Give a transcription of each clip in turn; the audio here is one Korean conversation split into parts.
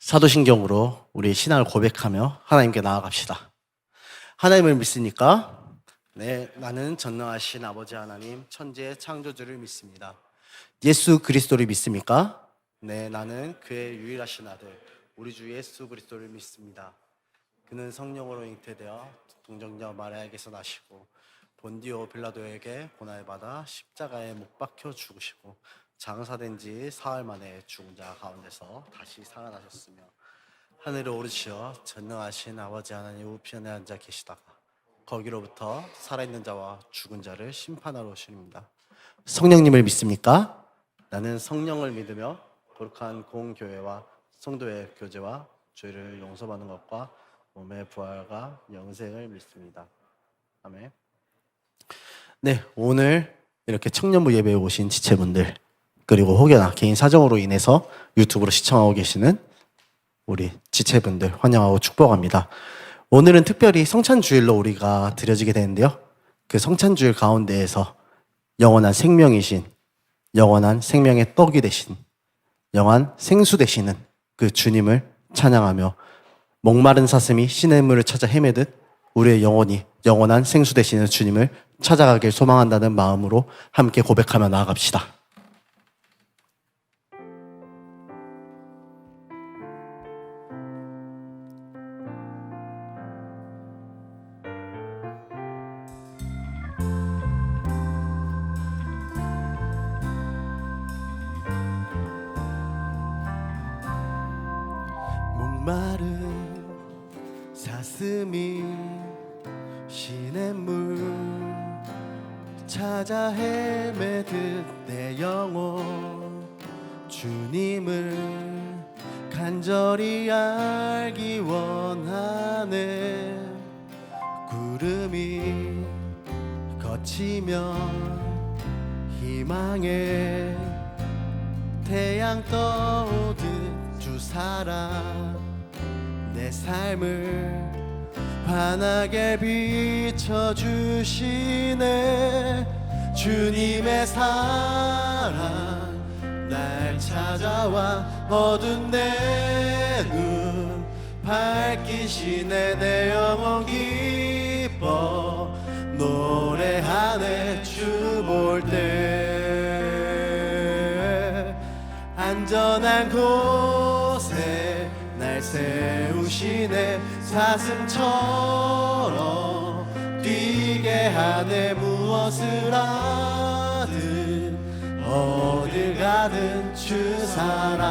사도신경으로 우리의 신앙을 고백하며 하나님께 나아갑시다. 하나님을 믿습니까? 네, 나는 전능하신 아버지 하나님, 천지의 창조주를 믿습니다. 예수 그리스도를 믿습니까? 네, 나는 그의 유일하신 아들, 우리 주 예수 그리스도를 믿습니다. 그는 성령으로 잉태되어 동정녀 마리아에게서 나시고 본디오 빌라도에게 고난을 받아 십자가에 못 박혀 죽으시고 장사된 지 사흘 만에 죽은 자 가운데서 다시 살아나셨으며 하늘에 오르시어 전능하신 아버지 하나님 우편에 앉아 계시다가 거기로부터 살아있는 자와 죽은 자를 심판하러 오시립니다. 성령님을 믿습니까? 나는 성령을 믿으며 거룩한 공교회와 성도의 교제와 죄를 용서받는 것과 몸의 부활과 영생을 믿습니다. 아멘. 네, 오늘 이렇게 청년부 예배에 오신 지체분들, 그리고 혹여나 개인 사정으로 인해서 유튜브로 시청하고 계시는 우리 지체분들 환영하고 축복합니다. 오늘은 특별히 성찬주일로 우리가 드려지게 되는데요, 그 성찬주일 가운데에서 영원한 생명이신, 영원한 생명의 떡이 되신, 영원한 생수 되시는 그 주님을 찬양하며 목마른 사슴이 시냇물을 찾아 헤매듯 우리의 영혼이 영원한 생수 되시는 주님을 찾아가길 소망한다는 마음으로 함께 고백하며 나아갑시다. 목마른 사슴이 시냇물 찾아 헤매듯 내 영혼 주님을 간절히 알기 원하네. 구름이 거치면 희망의 태양 떠오듯 주 사랑 내 삶을 환하게 비춰주시네. 주님의 사랑 날 찾아와 어두운 내 눈 밝히시네. 내 영혼 기뻐 노래하네. 주 볼 때 안전한 곳에 날 세우시네. 사슴처럼 뛰게 하네. 무엇을 하든 어딜 가든 주 사랑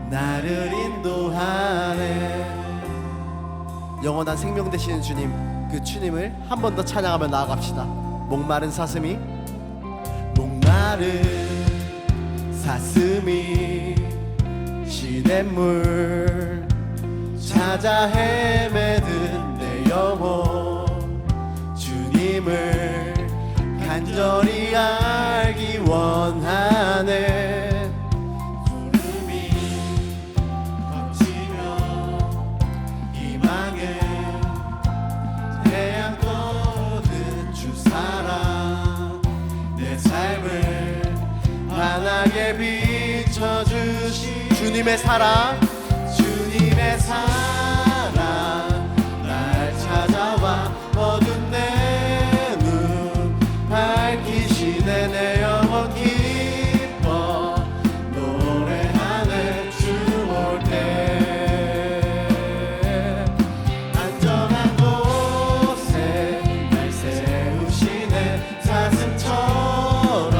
나를 인도하네. 영원한 생명 되시는 주님, 그 주님을 한 번 더 찬양하며 나아갑시다. 목마른 사슴이 시냇물 찾아 헤매든 내 영혼 주님을 간절히 알기 원하네. 구름이 거치며 희망의 태양 떠오듯 주 사랑 내 삶을 환하게 비춰주시. 주님의 사랑 날 찾아와 어두운 내 눈 밝히시네. 내 영혼 기뻐 노래하네. 주 볼 때 안전한 곳에 날 세우시네. 사슴처럼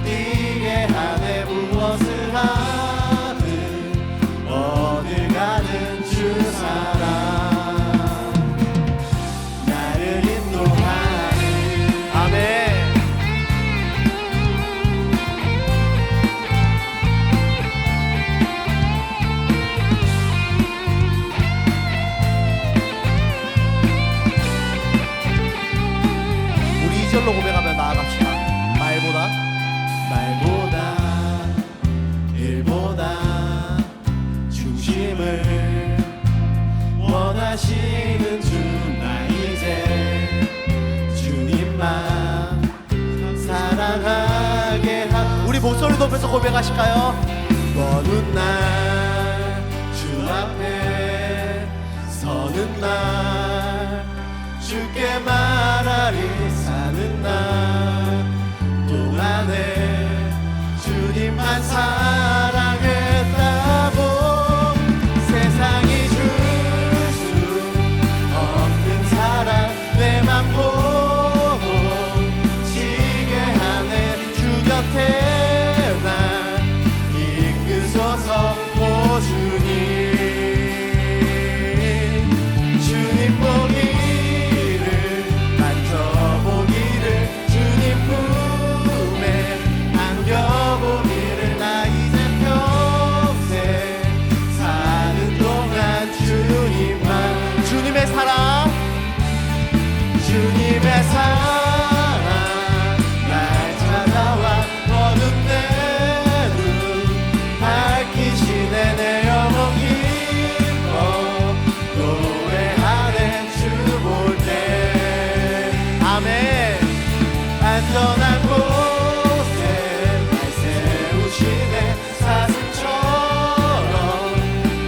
뛰게 하네. 무엇을 하든 어딜 가든 주 사랑 나를 인도하네. 아멘. 우리 2절로 고백하며 나아갑시다. 말보다 일보다 중심을 원하시는 주 나 이제 주님만 사랑하게 우리 목소리 높여서 고백하실까요? 어두운 날 주 앞에 서는 날 주께 말하리 사는 날 동안에 주님만 사랑했다고 세상이 줄 수 없는 사랑 내 맘 보고 지게 하네 주 곁에 날 이끄소서 오 주님 주님 보기를 만져보기를 주님 품에 안겨보기를 나 이제 평생 사는 동안 주님만 주님의 사랑 주님의 사랑 날 찾아와 어둠 내 눈 밝히시네 내 영혼 기뻐 노래하네 주 볼 때 아멘 안전한 곳에 날 세우시네 사슴처럼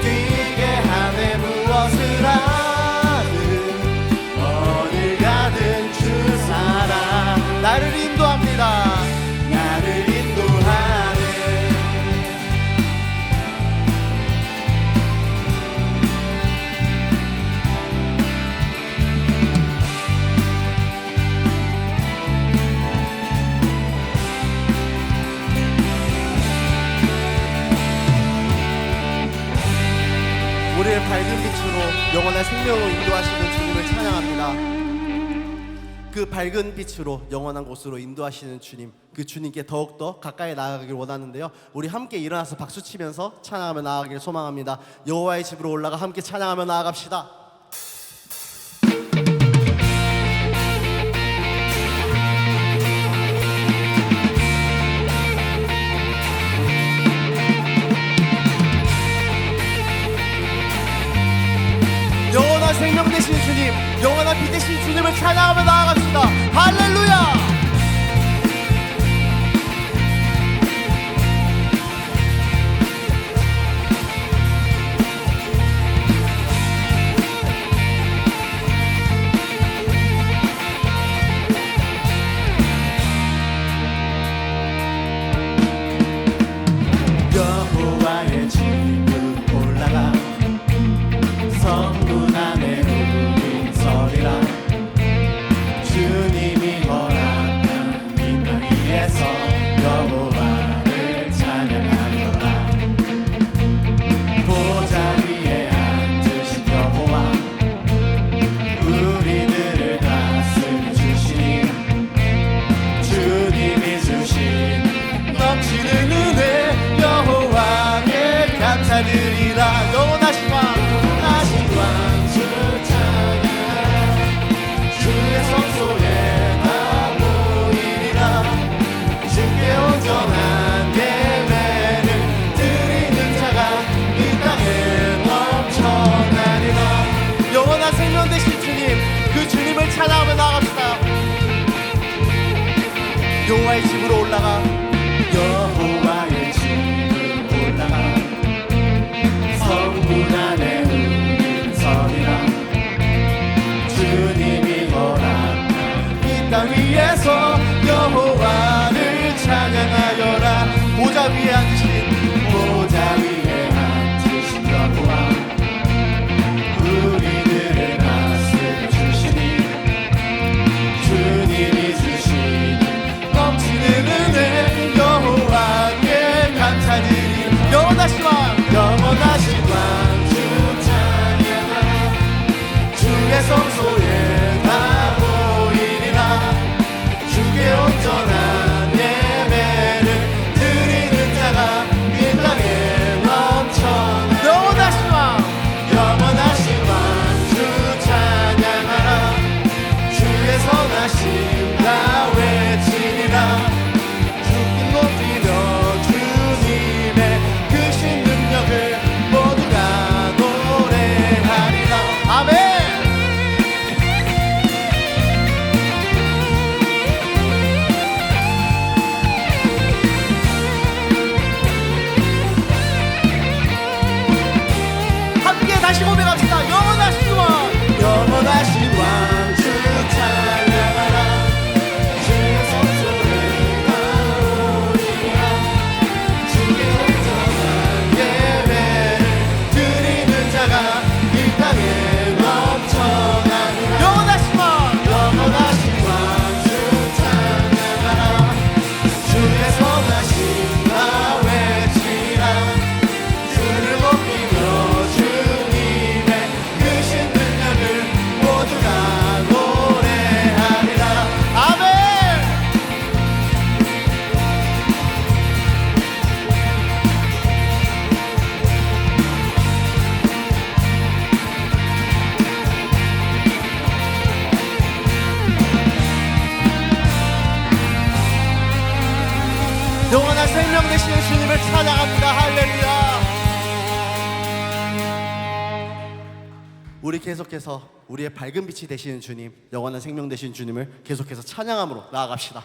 뛰게 하네 무엇을 하든 어딜 가든 주 사랑 나를 인도합니다 나를 인도하네 우리를 밝은 빛으로 영원한 생명으로 인도하시는 주님을 찬양합니다. 그 밝은 빛으로 영원한 곳으로 인도하시는 주님, 그 주님께 더욱더 가까이 나아가길 원하는데요. 우리 함께 일어나서 박수치면서 찬양하며 나아가길 소망합니다. 여호와의 집으로 올라가 함께 찬양하며 나아갑시다. 영원한 생명 되신 주님, 영원한 빛 되신 주님을 찬양하며 나아갑시다. 할렐루야! 여호와의 집으로 올라가 성문 안에 울린 소리라 주님이 허락한 이 땅 위에서 여호와를 찬양하노라 보좌 위에 앉으신 여호와 우리들을 다스려 주시니 주님이 주신 넘치는 은혜 여호와께 감사드리라 영원하신 왕 주 찬양하라 주의 성소에 나 모이리라 주께 온전한 예배를 드리는 자가 이 땅에 넘쳐나리라 영원한 생명 되신 주님 그 주님을 찬양하며 나아갑시다. 여호와의 집으로 올라가 여호와의 집으로 올라가 성문 안에 주님이 허락한 이 땅 위에서 여호와를 찬양하여라 보좌 위에 앉으신 여호와 우리들을 다스려 주시니 주님이 주신 넘치는 은혜 여호와께 감사드리리 영원하신 왕 주 찬양하라 주의 성소에 다 모이리라 주께 온전한 예배를 드리는 자가 이 땅에 넘쳐나 영원하신 왕 주 찬양하라 주의 선하심 다 외치리라 주께 높이며 주님의 크신 능력 우리 계속해서 우리의 밝은 빛이 되시는 주님, 영원한 생명 되신 주님을 계속해서 찬양함으로 나아갑시다.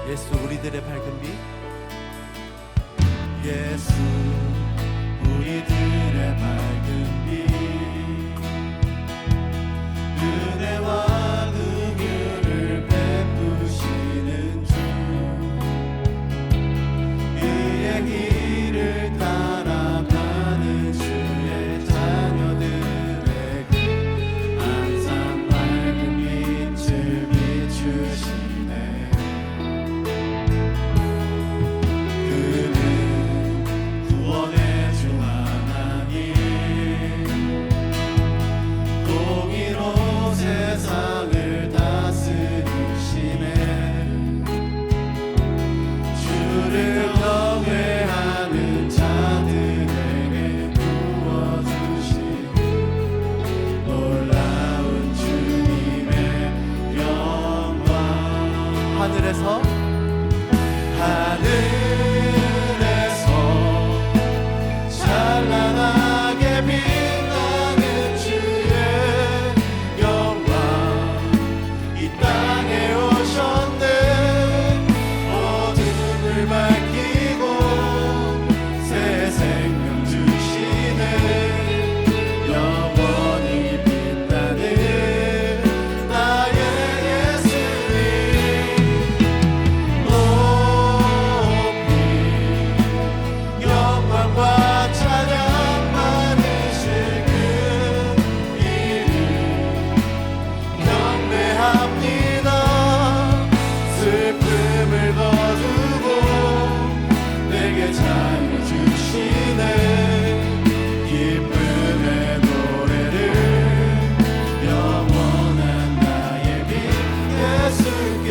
예수 우리들의 밝은 빛, 예수 우리들의 밝은 빛, 은혜와 긍휼을 베푸시는 주, 그의 길을 따라가는 주의 자녀들에게 항상 밝은 빛을 비추시네. 구원의 주 하나님, 공의로 세상을 다스리시네. 주를 경외하는 자들에게 부어주시는 놀라운 주님의 영광. 하늘에서 찬란하게 빛나는 주의 영광, 이 땅에 오셨네. 어둠을 밝히고 새 생명 주시네. 영원히 빛나는 나의 예수님, 영광과 찬양 받으실 그 이름 경배합니다. 슬픔을 거두고 내게 자유 주시네. 기쁨의 노래를 영원한 나의 빛 예수께.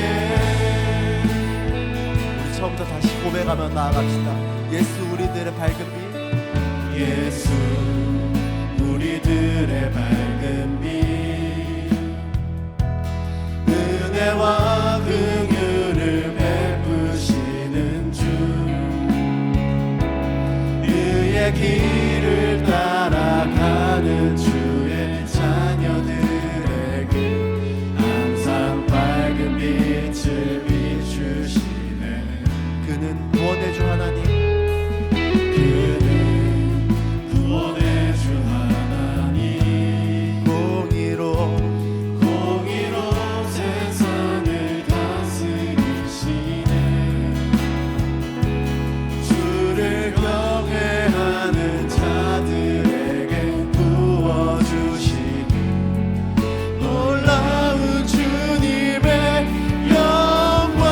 우리 처음부터 다시 고백하며 나아갑시다. 예수 우리들의 밝은 빛, 예수 우리들의 밝은 빛, 은혜와 긍휼을 베푸시는 주, 그의 길을 따라가는 주의 자녀들에게 항상 밝은 빛을 비추시네. 그는 구원의 주 하나님, 구원의 주 하나님, 공의로 세상을 다스리시네. 주를 경외하는 자들에게 부어주시는 놀라운 주님의 영광.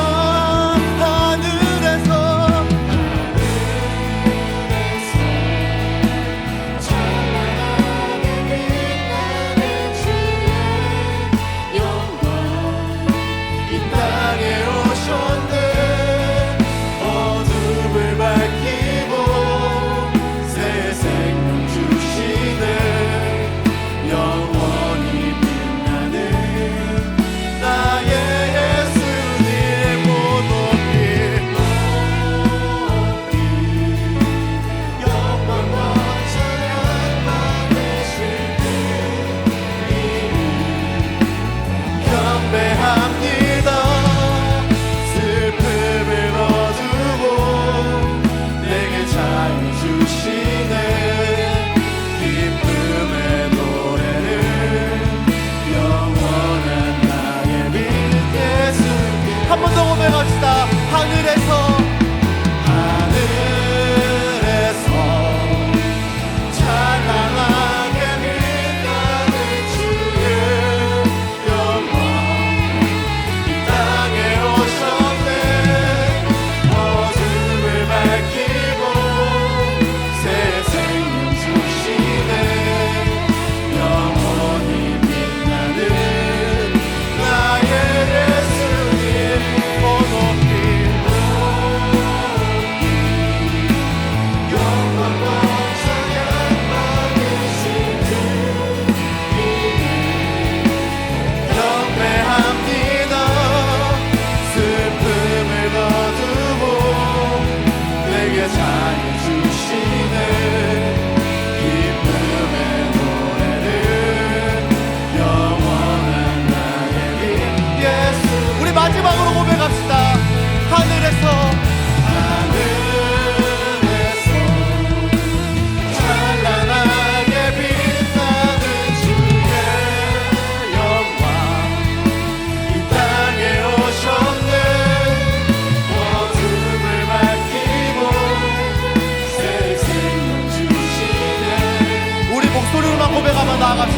하늘에서 밝히고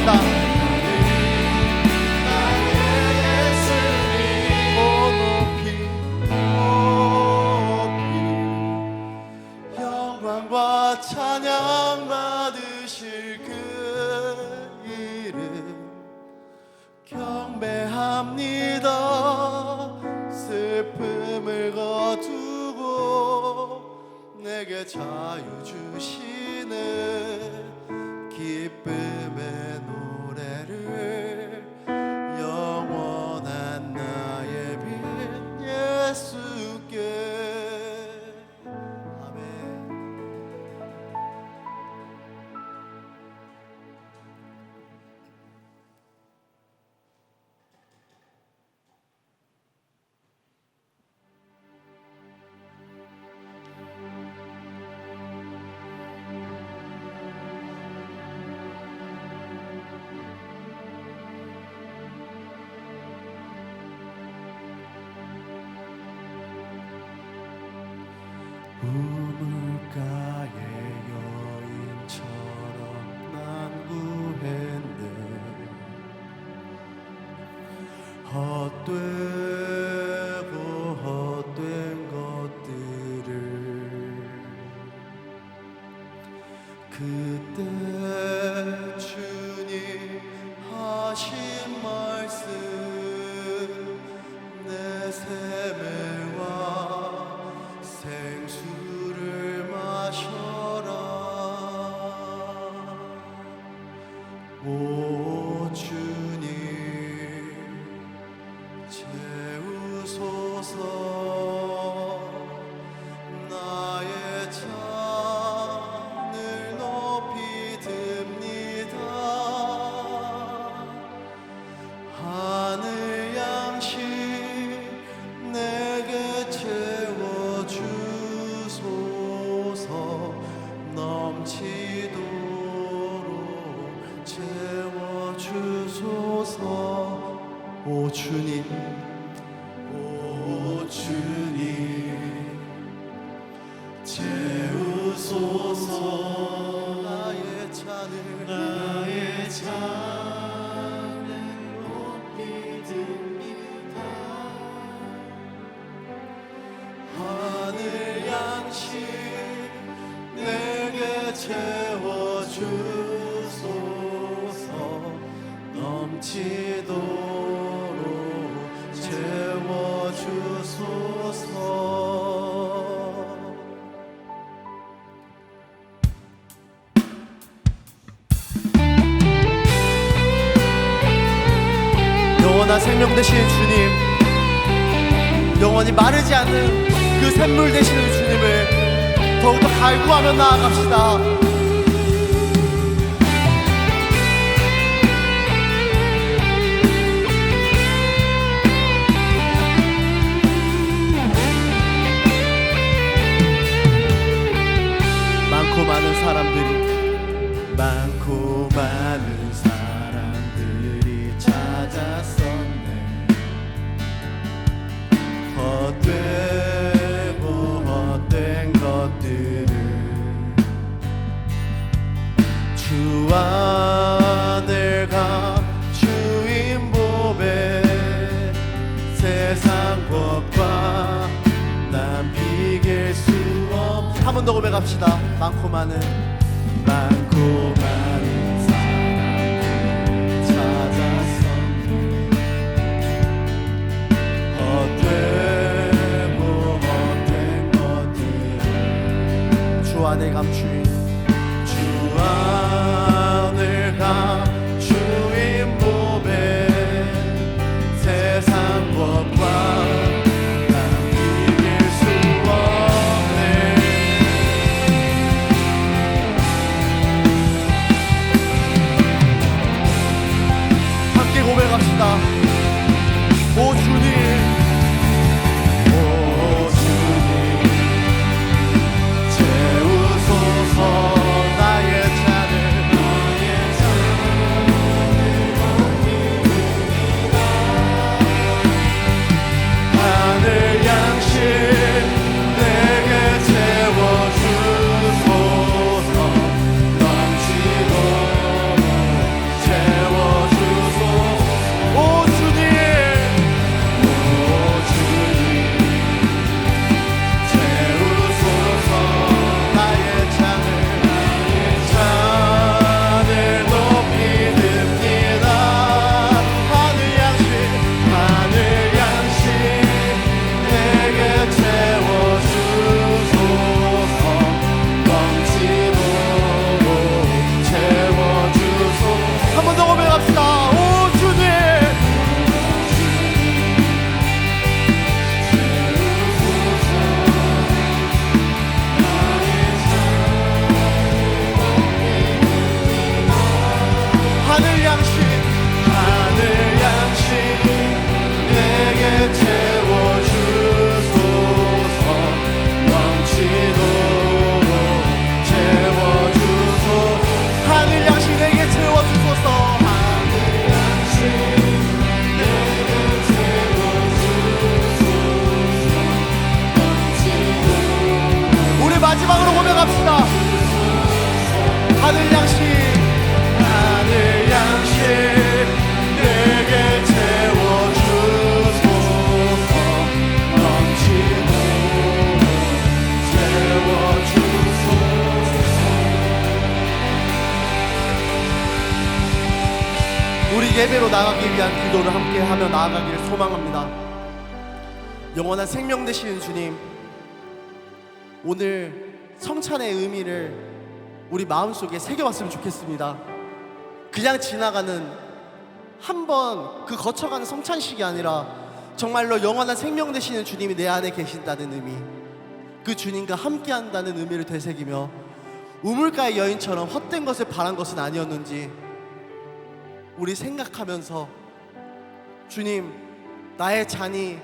고백합시다. 영광과 찬양 받으실 그 이름 경배합니다. 슬픔을 거두고 내게 자유 주시는 기쁨의 노래를 영원한 나의 빛 예수께. 아멘. 우물가의 여인처럼 난 구했네. 헛되고 헛된 것들을 그때 주님 하신 말씀 내 세매와 생수를 마셔라. 오 주님 채우소서. 나의 잔을 높이 듭니다. 하늘 양식 내게 채워주소서. 넘치도록 채워주소서. 오 주님, 오 주님 채우소서. 나의 잔을 높이 듭니다. 하늘 양식 내게 채워주소서. 넘치도록 채워주소서. 영원한 생명 되시는 주님, 영원히 마르지 않는 그 샘물 되시는 주님을 더욱더 갈구하며 나아갑시다. 많고 많은 사람들이 찾았었네. 헛되고 헛된 것들을 주 안을 가 주인 보배. 세상 것과 난 비길 수 없. 한 번 더 고백합시다. 많고 많은 사람들 찾았었네. 헛되고 헛된 것들 주 안에 감추인 주 안을 감 주인 보배. 세상 것과 난 이길 수 없네. 함께 고백합시다. 오 주님, 오 주님 채우소서. 예배로 나가기 위한 기도를 함께 하며 나아가기를 소망합니다. 영원한 생명 되시는 주님, 오늘 성찬의 의미를 우리 마음속에 새겨봤으면 좋겠습니다. 그냥 지나가는 한 번 그 거쳐가는 성찬식이 아니라 정말로 영원한 생명 되시는 주님이 내 안에 계신다는 의미, 그 주님과 함께한다는 의미를 되새기며 우물가의 여인처럼 헛된 것을 바란 것은 아니었는지 우리 생각하면서, 주님, 나의 잔이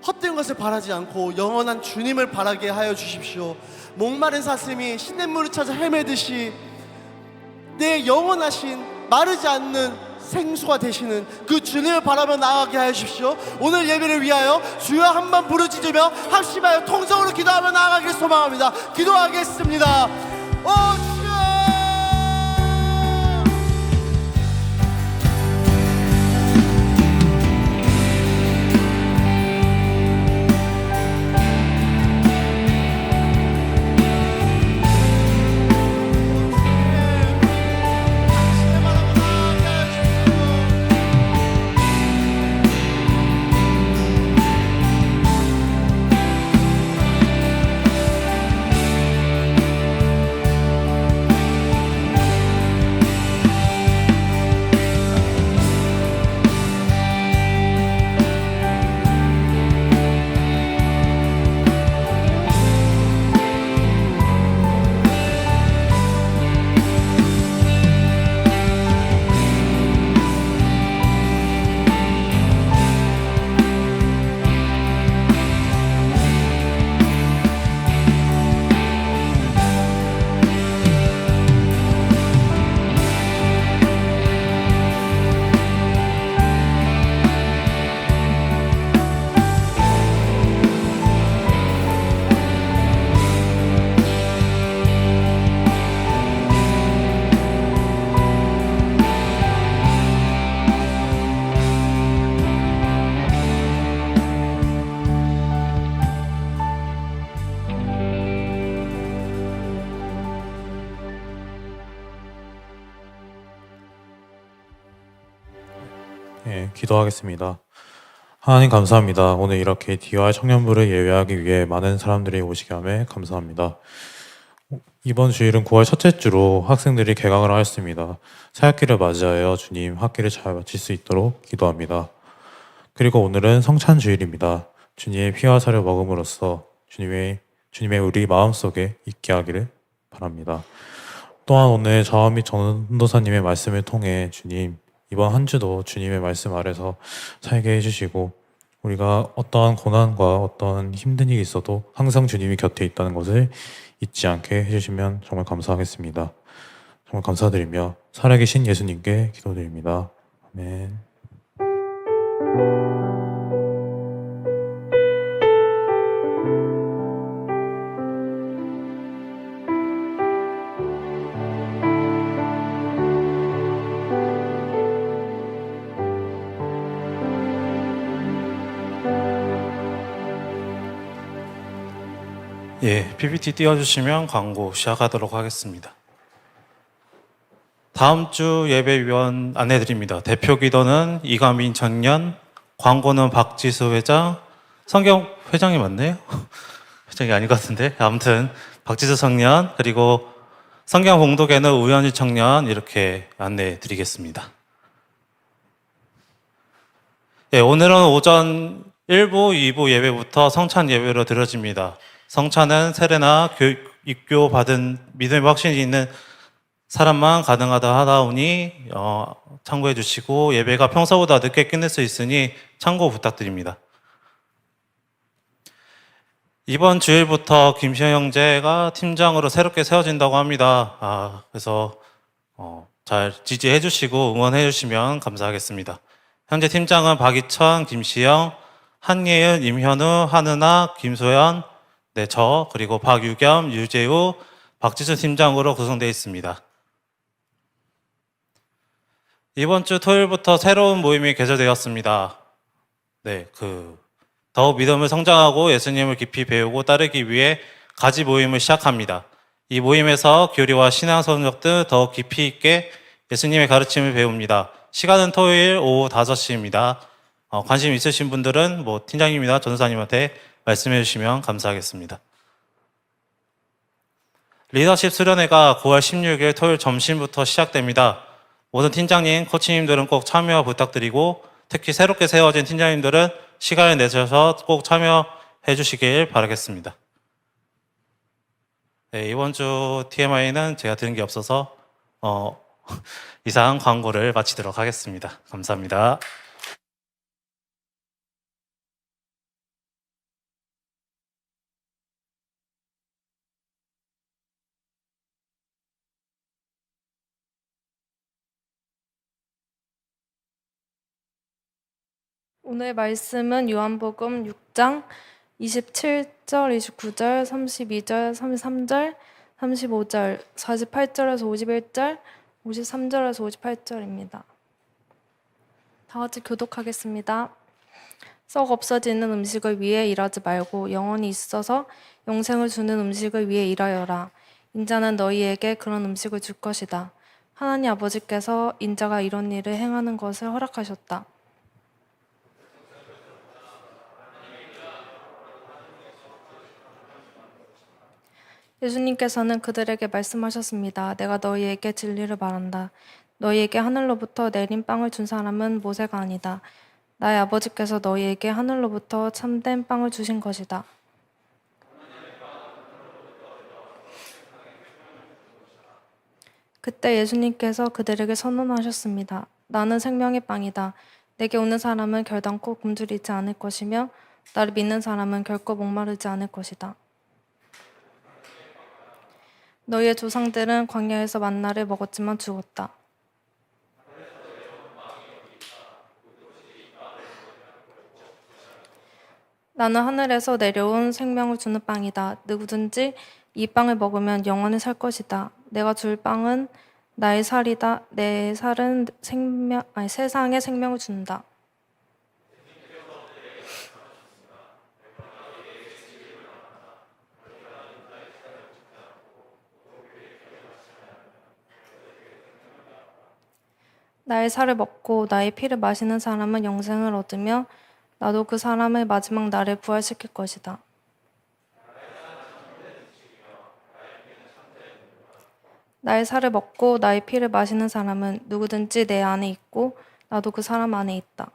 헛된 것을 바라지 않고 영원한 주님을 바라게 하여 주십시오. 목마른 사슴이 시냇물을 찾아 헤매듯이 내 영원하신 마르지 않는 생수가 되시는 그 주님을 바라며 나아가게 하여 주십시오. 오늘 예배를 위하여 주여 한번 부르짖으며 합심하여 통성으로 기도하며 나아가기를 소망합니다. 기도하겠습니다. 주여! 예, 기도하겠습니다. 하나님 감사합니다. 오늘 이렇게 DY 청년부를 예배하기 위해 많은 사람들이 오시게 함에 감사합니다. 이번 주일은 9월 첫째 주로 학생들이 개강을 하였습니다. 새학기를 맞이하여 주님 학기를 잘 마칠 수 있도록 기도합니다. 그리고 오늘은 성찬 주일입니다. 주님의 피와 살을 먹음으로써 주님의 우리 마음속에 있게 하기를 바랍니다. 또한 오늘 저와 및 전도사님의 말씀을 통해 주님, 이번 한 주도 주님의 말씀 아래서 살게 해주시고 우리가 어떠한 고난과 어떠한 힘든 일이 있어도 항상 주님이 곁에 있다는 것을 잊지 않게 해주시면 정말 감사하겠습니다. 정말 감사드리며 살아계신 예수님께 기도드립니다. 아멘. 예, PPT 띄워주시면 광고 시작하도록 하겠습니다. 다음 주 예배위원 안내드립니다. 대표 기도는 이가민 청년, 광고는 박지수 회장, 성경 회장이 맞네요? 회장이 아닌 것 같은데. 아무튼 박지수 청년, 그리고 성경 봉독회는 우현희 청년 이렇게 안내드리겠습니다. 예, 오늘은 오전 1부, 2부 예배부터 성찬 예배로 드려집니다. 성찬은 세례나 입교 받은 믿음의 확신이 있는 사람만 가능하다 하다오니 참고해 주시고, 예배가 평소보다 늦게 끝낼 수 있으니 참고 부탁드립니다. 이번 주일부터 김시영 형제가 팀장으로 새롭게 세워진다고 합니다. 그래서 잘 지지해 주시고 응원해 주시면 감사하겠습니다. 현재 팀장은 박이천, 김시영, 한예은, 임현우, 한은아, 김소연, 저 그리고 박유겸, 유재우, 박지수 팀장으로 구성되어 있습니다. 이번 주 토요일부터 새로운 모임이 개설되었습니다. 더욱 믿음을 성장하고 예수님을 깊이 배우고 따르기 위해 가지 모임을 시작합니다. 이 모임에서 교리와 신앙 성적 등 더욱 깊이 있게 예수님의 가르침을 배웁니다. 시간은 토요일 오후 5시입니다. 관심 있으신 분들은 팀장님이나 전도사님한테 말씀해 주시면 감사하겠습니다. 리더십 수련회가 9월 16일 토요일 점심부터 시작됩니다. 모든 팀장님, 코치님들은 꼭 참여 부탁드리고 특히 새롭게 세워진 팀장님들은 시간을 내셔서 꼭 참여해 주시길 바라겠습니다. 네, 이번 주 TMI는 제가 들은 게 없어서 이상 광고를 마치도록 하겠습니다. 감사합니다. 오늘 말씀은 요한복음 6장 27절, 29절, 32절, 33절, 35절, 48절에서 51절, 53절에서 58절입니다. 다 같이 교독하겠습니다. 썩 없어지는 음식을 위해 일하지 말고 영원히 있어서 영생을 주는 음식을 위해 일하여라. 인자는 너희에게 그런 음식을 줄 것이다. 하나님 아버지께서 인자가 이런 일을 행하는 것을 허락하셨다. 예수님께서는 그들에게 말씀하셨습니다. 내가 너희에게 진리를 말한다. 너희에게 하늘로부터 내린 빵을 준 사람은 모세가 아니다. 나의 아버지께서 너희에게 하늘로부터 참된 빵을 주신 것이다. 그때 예수님께서 그들에게 선언하셨습니다. 나는 생명의 빵이다. 내게 오는 사람은 결단코 굶주리지 않을 것이며 나를 믿는 사람은 결코 목마르지 않을 것이다. 너희의 조상들은 광야에서 만나를 먹었지만 죽었다. 나는 하늘에서 내려온 생명을 주는 빵이다. 누구든지 이 빵을 먹으면 영원히 살 것이다. 내가 줄 빵은 나의 살이다. 내 살은 세상의 생명을 준다. 나의 살을 먹고 나의 피를 마시는 사람은 영생을 얻으며 나도 그 사람을 마지막 날에 부활시킬 것이다. 나의 살을 먹고 나의 피를 마시는 사람은 누구든지 내 안에 있고 나도 그 사람 안에 있다.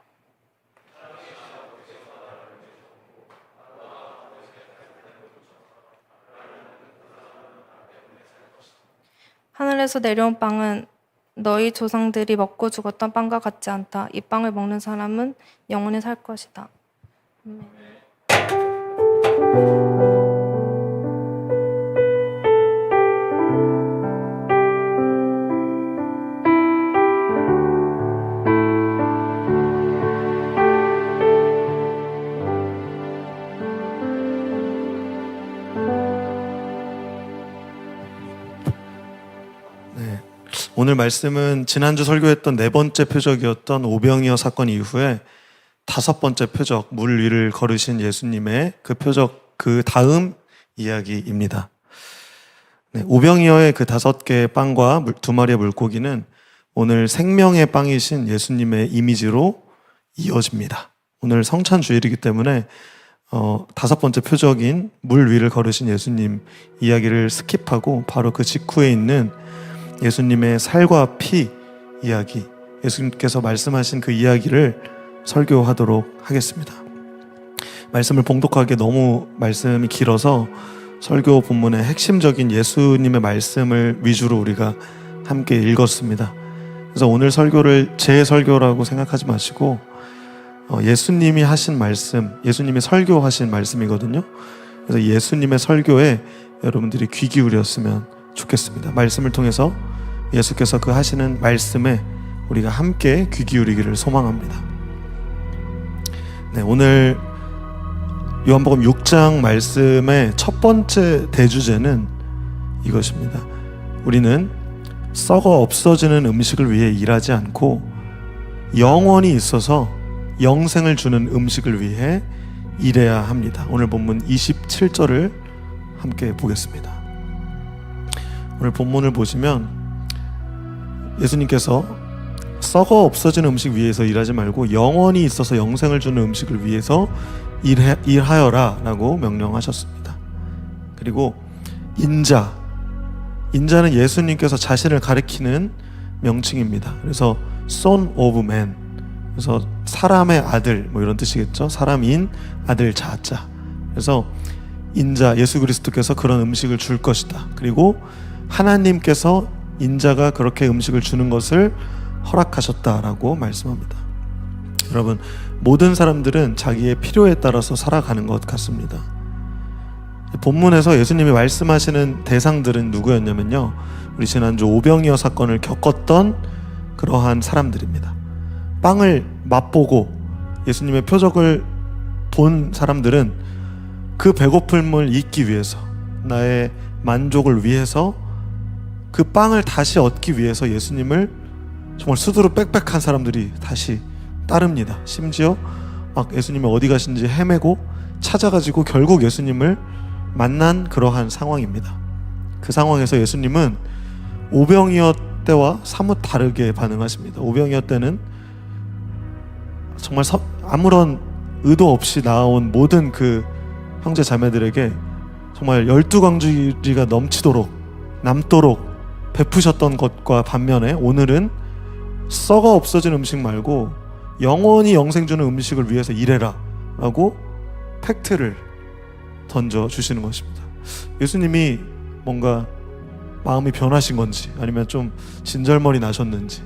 하늘에서 내려온 빵은 너희 조상들이 먹고 죽었던 빵과 같지 않다. 이 빵을 먹는 사람은 영원히 살 것이다. 아멘. 오늘 말씀은 지난주 설교했던 네 번째 표적이었던 오병이어 사건 이후에 다섯 번째 표적, 물 위를 걸으신 예수님의 그 표적 그 다음 이야기입니다. 오병이어의 그 5개의 빵과 2마리의 물고기는 오늘 생명의 빵이신 예수님의 이미지로 이어집니다. 오늘 성찬 주일이기 때문에 5번째 표적인 물 위를 걸으신 예수님 이야기를 스킵하고 바로 그 직후에 있는 예수님의 살과 피 이야기, 예수님께서 말씀하신 그 이야기를 설교하도록 하겠습니다. 말씀을 봉독하기에 너무 말씀이 길어서 설교 본문의 핵심적인 예수님의 말씀을 위주로 우리가 함께 읽었습니다. 그래서 오늘 설교를 제 설교라고 생각하지 마시고 예수님이 하신 말씀, 예수님이 설교하신 말씀이거든요. 그래서 예수님의 설교에 여러분들이 귀 기울였으면 좋겠습니다. 말씀을 통해서 예수께서 그 하시는 말씀에 우리가 함께 귀 기울이기를 소망합니다. 오늘 요한복음 6장 말씀의 첫 번째 대주제는 이것입니다. 우리는 썩어 없어지는 음식을 위해 일하지 않고 영원히 있어서 영생을 주는 음식을 위해 일해야 합니다. 오늘 본문 27절을 함께 보겠습니다. 오늘 본문을 보시면 예수님께서 썩어 없어지는 음식 위해서 일하지 말고 영원히 있어서 영생을 주는 음식을 위해서 일하여라 라고 명령하셨습니다. 그리고 인자는 예수님께서 자신을 가리키는 명칭입니다. 그래서 Son of Man, 그래서 사람의 아들 뭐 이런 뜻이겠죠. 사람인 아들 자자. 그래서 인자, 예수 그리스도께서 그런 음식을 줄 것이다. 그리고 하나님께서 인자가 그렇게 음식을 주는 것을 허락하셨다라고 말씀합니다. 여러분, 모든 사람들은 자기의 필요에 따라서 살아가는 것 같습니다. 본문에서 예수님이 말씀하시는 대상들은 누구였냐면요, 우리 지난주 오병이어 사건을 겪었던 그러한 사람들입니다. 빵을 맛보고 예수님의 표적을 본 사람들은 그 배고픔을 잊기 위해서, 나의 만족을 위해서, 그 빵을 다시 얻기 위해서 예수님을 정말 수두룩 빽빽한 사람들이 다시 따릅니다. 심지어 막 예수님이 어디 가신지 헤매고 찾아가지고 결국 예수님을 만난 그러한 상황입니다. 그 상황에서 예수님은 오병이어 때와 사뭇 다르게 반응하십니다. 오병이어 때는 정말 아무런 의도 없이 나온 모든 그 형제 자매들에게 정말 12광주리가 남도록 베푸셨던 것과 반면에 오늘은 썩어 없어진 음식 말고 영원히 영생 주는 음식을 위해서 일해라 라고 팩트를 던져주시는 것입니다. 예수님이 뭔가 마음이 변하신 건지 아니면 좀 진절머리 나셨는지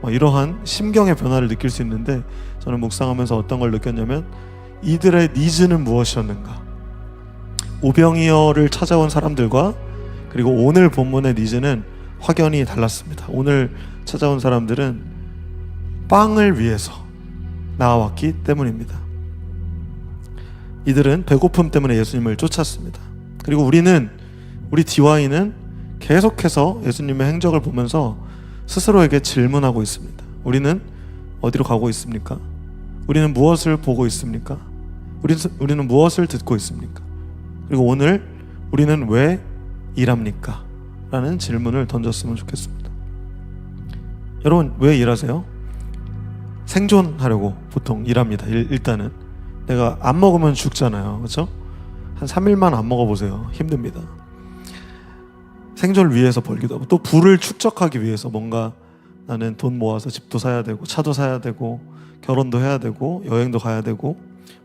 이러한 심경의 변화를 느낄 수 있는데, 저는 묵상하면서 어떤 걸 느꼈냐면 이들의 니즈는 무엇이었는가, 오병이어를 찾아온 사람들과 그리고 오늘 본문의 니즈는 확연히 달랐습니다. 오늘 찾아온 사람들은 빵을 위해서 나와왔기 때문입니다. 이들은 배고픔 때문에 예수님을 쫓았습니다. 그리고 우리 DY는 계속해서 예수님의 행적을 보면서 스스로에게 질문하고 있습니다. 우리는 어디로 가고 있습니까? 우리는 무엇을 보고 있습니까? 우리는 무엇을 듣고 있습니까? 그리고 오늘 우리는 왜 일합니까? 라는 질문을 던졌으면 좋겠습니다. 여러분, 왜 일하세요? 생존하려고 보통 일합니다. 일단은 내가 안 먹으면 죽잖아요. 그렇죠? 한 3일만 안 먹어보세요. 힘듭니다. 생존을 위해서 벌기도 하고, 또 부를 축적하기 위해서 뭔가 나는 돈 모아서 집도 사야 되고 차도 사야 되고 결혼도 해야 되고 여행도 가야 되고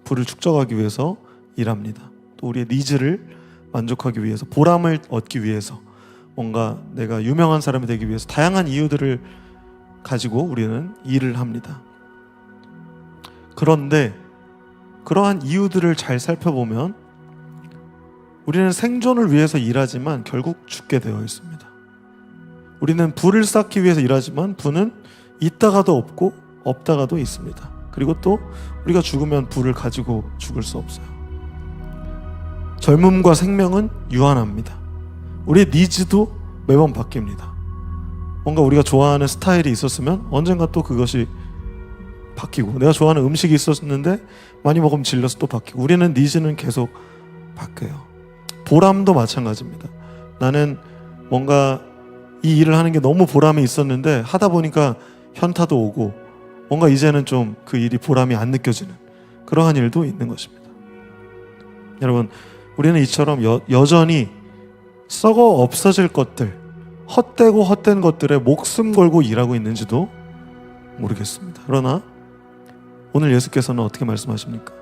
부를 축적하기 위해서 일합니다. 또 우리의 니즈를 만족하기 위해서, 보람을 얻기 위해서, 뭔가 내가 유명한 사람이 되기 위해서 다양한 이유들을 가지고 우리는 일을 합니다. 그런데 그러한 이유들을 잘 살펴보면 우리는 생존을 위해서 일하지만 결국 죽게 되어 있습니다. 우리는 부를 쌓기 위해서 일하지만 부는 있다가도 없고 없다가도 있습니다. 그리고 또 우리가 죽으면 부를 가지고 죽을 수 없어요. 젊음과 생명은 유한합니다. 우리의 니즈도 매번 바뀝니다. 뭔가 우리가 좋아하는 스타일이 있었으면 언젠가 또 그것이 바뀌고, 내가 좋아하는 음식이 있었는데 많이 먹으면 질려서 또 바뀌고, 우리는 니즈는 계속 바뀌어요. 보람도 마찬가지입니다. 나는 뭔가 이 일을 하는 게 너무 보람이 있었는데 하다 보니까 현타도 오고 뭔가 이제는 좀 그 일이 보람이 안 느껴지는 그러한 일도 있는 것입니다. 여러분, 우리는 이처럼 여전히 썩어 없어질 것들, 헛되고 헛된 것들에 목숨 걸고 일하고 있는지도 모르겠습니다. 그러나 오늘 예수께서는 어떻게 말씀하십니까?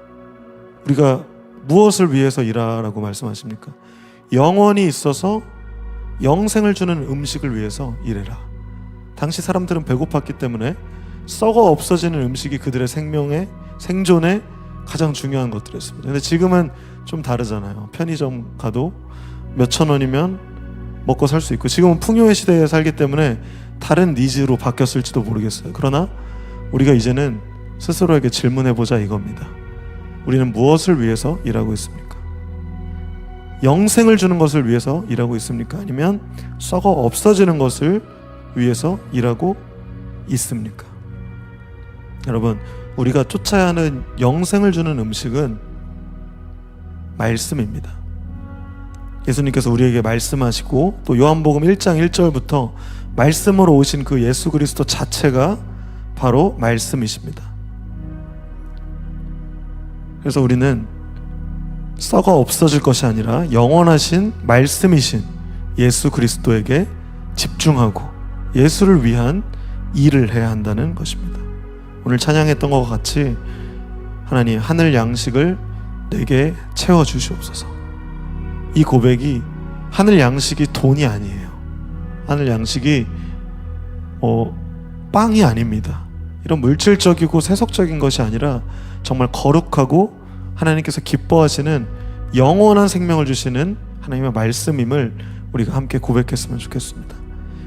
우리가 무엇을 위해서 일하라고 말씀하십니까? 영원히 있어서 영생을 주는 음식을 위해서 일해라. 당시 사람들은 배고팠기 때문에 썩어 없어지는 음식이 그들의 생존에 가장 중요한 것들이었습니다. 근데 지금은 좀 다르잖아요. 편의점 가도 몇천 원이면 먹고 살 수 있고, 지금은 풍요의 시대에 살기 때문에 다른 니즈로 바뀌었을지도 모르겠어요. 그러나 우리가 이제는 스스로에게 질문해보자 이겁니다. 우리는 무엇을 위해서 일하고 있습니까? 영생을 주는 것을 위해서 일하고 있습니까? 아니면 썩어 없어지는 것을 위해서 일하고 있습니까? 여러분, 우리가 쫓아야 하는 영생을 주는 음식은 말씀입니다. 예수님께서 우리에게 말씀하시고, 또 요한복음 1장 1절부터 말씀으로 오신 그 예수 그리스도 자체가 바로 말씀이십니다. 그래서 우리는 썩어 없어질 것이 아니라 영원하신 말씀이신 예수 그리스도에게 집중하고 예수를 위한 일을 해야 한다는 것입니다. 오늘 찬양했던 것과 같이 하나님, 하늘 양식을 내게 채워주시옵소서. 이 고백이 하늘 양식이 돈이 아니에요. 하늘 양식이 빵이 아닙니다. 이런 물질적이고 세속적인 것이 아니라 정말 거룩하고 하나님께서 기뻐하시는 영원한 생명을 주시는 하나님의 말씀임을 우리가 함께 고백했으면 좋겠습니다.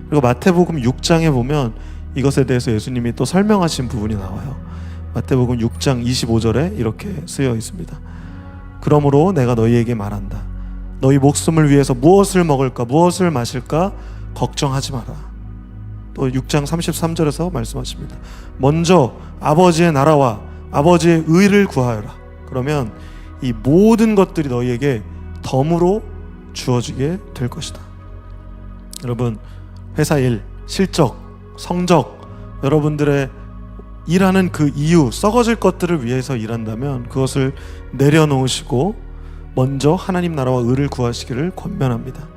그리고 마태복음 6장에 보면 이것에 대해서 예수님이 또 설명하신 부분이 나와요. 마태복음 6장 25절에 이렇게 쓰여 있습니다. 그러므로 내가 너희에게 말한다. 너희 목숨을 위해서 무엇을 먹을까 무엇을 마실까 걱정하지 마라. 또 6장 33절에서 말씀하십니다. 먼저 아버지의 나라와 아버지의 의를 구하여라. 그러면 이 모든 것들이 너희에게 덤으로 주어지게 될 것이다. 여러분, 회사 일, 실적, 성적, 여러분들의 일하는 그 이유, 썩어질 것들을 위해서 일한다면 그것을 내려놓으시고 먼저 하나님 나라와 의를 구하시기를 권면합니다.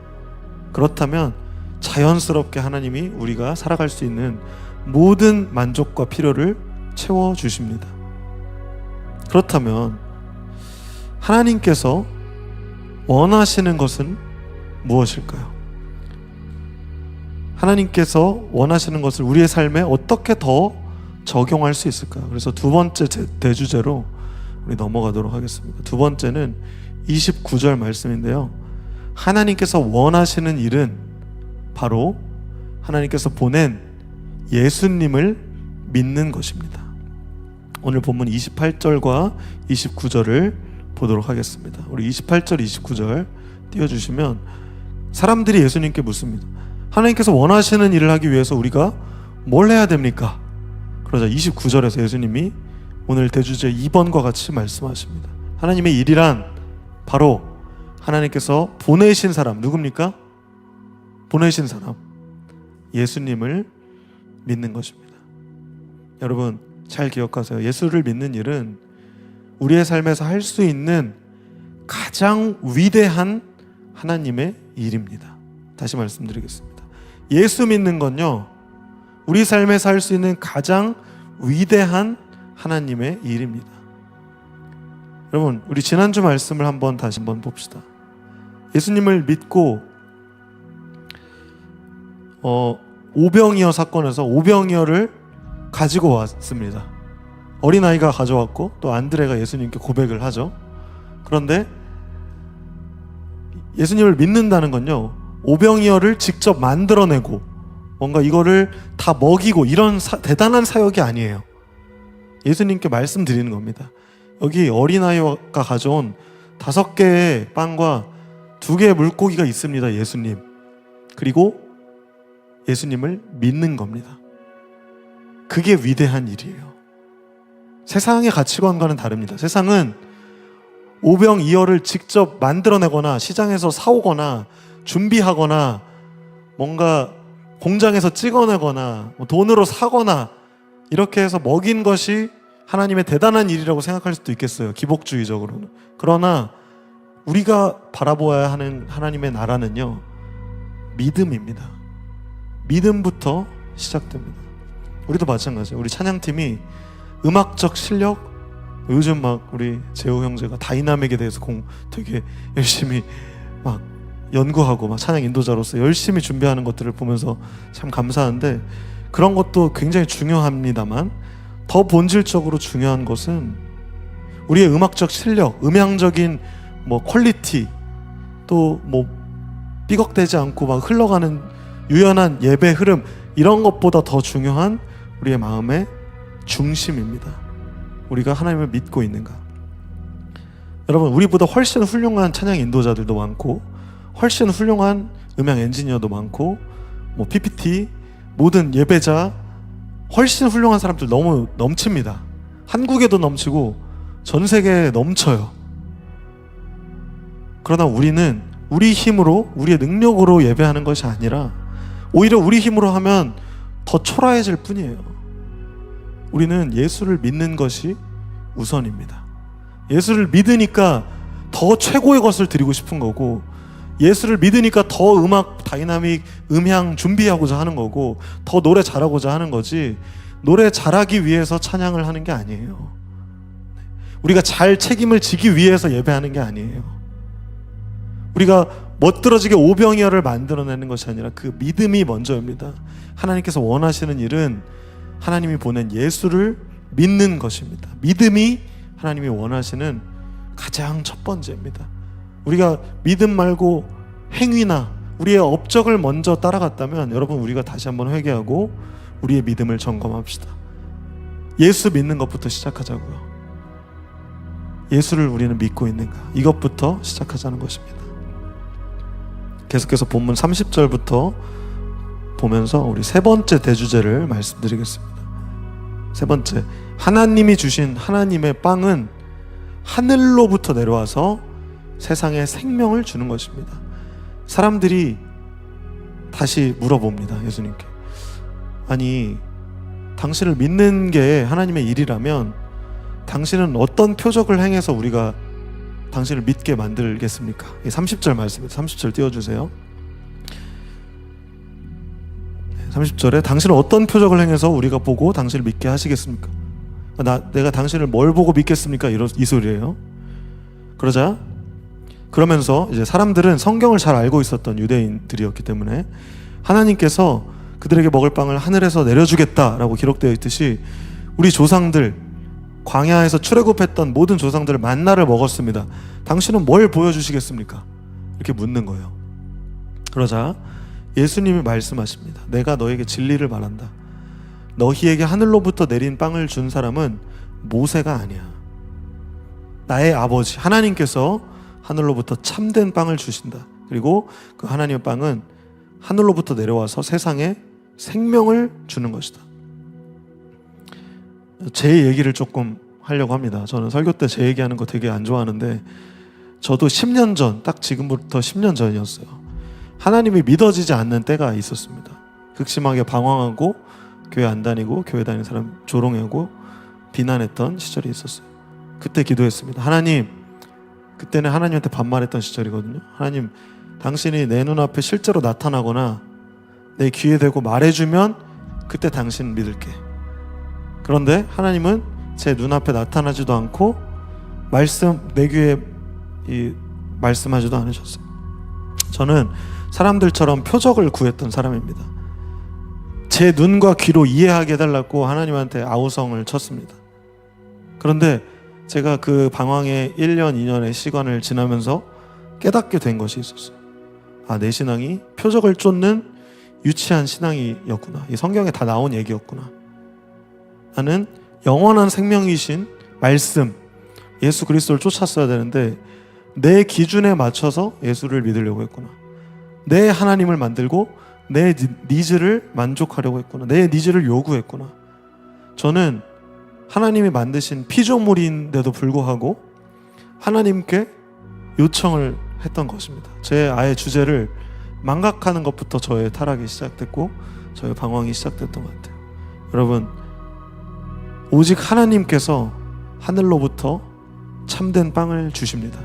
그렇다면 자연스럽게 하나님이 우리가 살아갈 수 있는 모든 만족과 필요를 채워주십니다. 그렇다면 하나님께서 원하시는 것은 무엇일까요? 하나님께서 원하시는 것을 우리의 삶에 어떻게 더 적용할 수 있을까요? 그래서 두 번째 대주제로 우리 넘어가도록 하겠습니다. 두 번째는 29절 말씀인데요. 하나님께서 원하시는 일은 바로 하나님께서 보낸 예수님을 믿는 것입니다. 오늘 본문 28절과 29절을 보도록 하겠습니다. 우리 28절, 29절 띄워주시면 사람들이 예수님께 묻습니다. 하나님께서 원하시는 일을 하기 위해서 우리가 뭘 해야 됩니까? 그러자 29절에서 예수님이 오늘 대주제 2번과 같이 말씀하십니다. 하나님의 일이란 바로 하나님께서 보내신 사람, 누굽니까? 보내신 사람, 예수님을 믿는 것입니다. 여러분 잘 기억하세요. 예수를 믿는 일은 우리의 삶에서 할 수 있는 가장 위대한 하나님의 일입니다. 다시 말씀드리겠습니다. 예수 믿는 건요, 우리 삶에서 할 수 있는 가장 위대한 하나님의 일입니다. 여러분, 우리 지난주 말씀을 다시 한번 봅시다. 예수님을 믿고 오병이어 사건에서 오병이어를 가지고 왔습니다. 어린아이가 가져왔고 또 안드레가 예수님께 고백을 하죠. 그런데 예수님을 믿는다는 건요, 오병이어를 직접 만들어내고 뭔가 이거를 다 먹이고 이런 대단한 사역이 아니에요. 예수님께 말씀드리는 겁니다. 여기 어린아이가 가져온 5개의 빵과 2개의 물고기가 있습니다. 예수님. 그리고 예수님을 믿는 겁니다. 그게 위대한 일이에요. 세상의 가치관과는 다릅니다. 세상은 오병이어를 직접 만들어내거나 시장에서 사오거나 준비하거나 뭔가 공장에서 찍어내거나 돈으로 사거나 이렇게 해서 먹인 것이 하나님의 대단한 일이라고 생각할 수도 있겠어요. 기복주의적으로는. 그러나 우리가 바라보아야 하는 하나님의 나라는요, 믿음입니다. 믿음부터 시작됩니다. 우리도 마찬가지예요. 우리 찬양팀이 음악적 실력, 요즘 막 우리 재호 형제가 다이나믹에 대해서 되게 열심히 막 연구하고 막 찬양 인도자로서 열심히 준비하는 것들을 보면서 참 감사한데, 그런 것도 굉장히 중요합니다만 더 본질적으로 중요한 것은 우리의 음악적 실력, 음향적인 퀄리티, 또 삐걱대지 않고 막 흘러가는 유연한 예배 흐름, 이런 것보다 더 중요한 우리의 마음의 중심입니다. 우리가 하나님을 믿고 있는가? 여러분, 우리보다 훨씬 훌륭한 찬양 인도자들도 많고 훨씬 훌륭한 음향 엔지니어도 많고 PPT, 모든 예배자, 훨씬 훌륭한 사람들 너무 넘칩니다. 한국에도 넘치고 전 세계에 넘쳐요. 그러나 우리는 우리 힘으로, 우리의 능력으로 예배하는 것이 아니라 오히려 우리 힘으로 하면 더 초라해질 뿐이에요. 우리는 예수를 믿는 것이 우선입니다. 예수를 믿으니까 더 최고의 것을 드리고 싶은 거고, 예수를 믿으니까 더 음악 다이나믹 음향 준비하고자 하는 거고, 더 노래 잘하고자 하는 거지, 노래 잘하기 위해서 찬양을 하는 게 아니에요. 우리가 잘 책임을 지기 위해서 예배하는 게 아니에요. 우리가 멋들어지게 오병이어를 만들어내는 것이 아니라 그 믿음이 먼저입니다. 하나님께서 원하시는 일은 하나님이 보낸 예수를 믿는 것입니다. 믿음이 하나님이 원하시는 가장 첫 번째입니다. 우리가 믿음 말고 행위나 우리의 업적을 먼저 따라갔다면 여러분, 우리가 다시 한번 회개하고 우리의 믿음을 점검합시다. 예수 믿는 것부터 시작하자고요. 예수를 우리는 믿고 있는가, 이것부터 시작하자는 것입니다. 계속해서 본문 30절부터 보면서 우리 세 번째 대주제를 말씀드리겠습니다. 세 번째, 하나님이 주신 하나님의 빵은 하늘로부터 내려와서 세상에 생명을 주는 것입니다. 사람들이 다시 물어봅니다, 예수님께. 아니, 당신을 믿는 게 하나님의 일이라면 당신은 어떤 표적을 행해서 우리가 당신을 믿게 만들겠습니까? 30절 말씀입니다. 30절 띄워주세요. 30절에 당신은 어떤 표적을 행해서 우리가 보고 당신을 믿게 하시겠습니까? 내가 당신을 뭘 보고 믿겠습니까? 이 소리예요. 그러면서 이제 사람들은 성경을 잘 알고 있었던 유대인들이었기 때문에 하나님께서 그들에게 먹을 빵을 하늘에서 내려주겠다라고 기록되어 있듯이 우리 조상들, 광야에서 출애굽했던 모든 조상들을 만나를 먹었습니다. 당신은 뭘 보여주시겠습니까? 이렇게 묻는 거예요. 그러자 예수님이 말씀하십니다. 내가 너에게 진리를 말한다. 너희에게 하늘로부터 내린 빵을 준 사람은 모세가 아니야. 나의 아버지 하나님께서 하늘로부터 참된 빵을 주신다. 그리고 그 하나님의 빵은 하늘로부터 내려와서 세상에 생명을 주는 것이다. 제 얘기를 조금 하려고 합니다. 저는 설교 때 제 얘기하는 거 되게 안 좋아하는데, 저도 10년 전, 딱 지금부터 10년 전이었어요. 하나님이 믿어지지 않는 때가 있었습니다. 극심하게 방황하고 교회 안 다니고 교회 다니는 사람 조롱하고 비난했던 시절이 있었어요. 그때 기도했습니다. 하나님, 그때는 하나님한테 반말했던 시절이거든요. 하나님, 당신이 내 눈앞에 실제로 나타나거나 내 귀에 대고 말해주면 그때 당신 믿을게. 그런데 하나님은 제 눈앞에 나타나지도 않고 내 귀에 말씀하지도 않으셨어요. 저는 사람들처럼 표적을 구했던 사람입니다. 제 눈과 귀로 이해하게 해달라고 하나님한테 아우성을 쳤습니다. 그런데 제가 그 방황의 1년, 2년의 시간을 지나면서 깨닫게 된 것이 있었어요. 내 신앙이 표적을 쫓는 유치한 신앙이었구나. 이 성경에 다 나온 얘기였구나. 나는 영원한 생명이신 말씀, 예수 그리스도를 쫓았어야 되는데 내 기준에 맞춰서 예수를 믿으려고 했구나. 내 하나님을 만들고 내 니즈를 만족하려고 했구나. 내 니즈를 요구했구나. 저는 하나님이 만드신 피조물인데도 불구하고 하나님께 요청을 했던 것입니다. 제 아예 주제를 망각하는 것부터 저의 타락이 시작됐고 저의 방황이 시작됐던 것 같아요. 여러분, 오직 하나님께서 하늘로부터 참된 빵을 주십니다.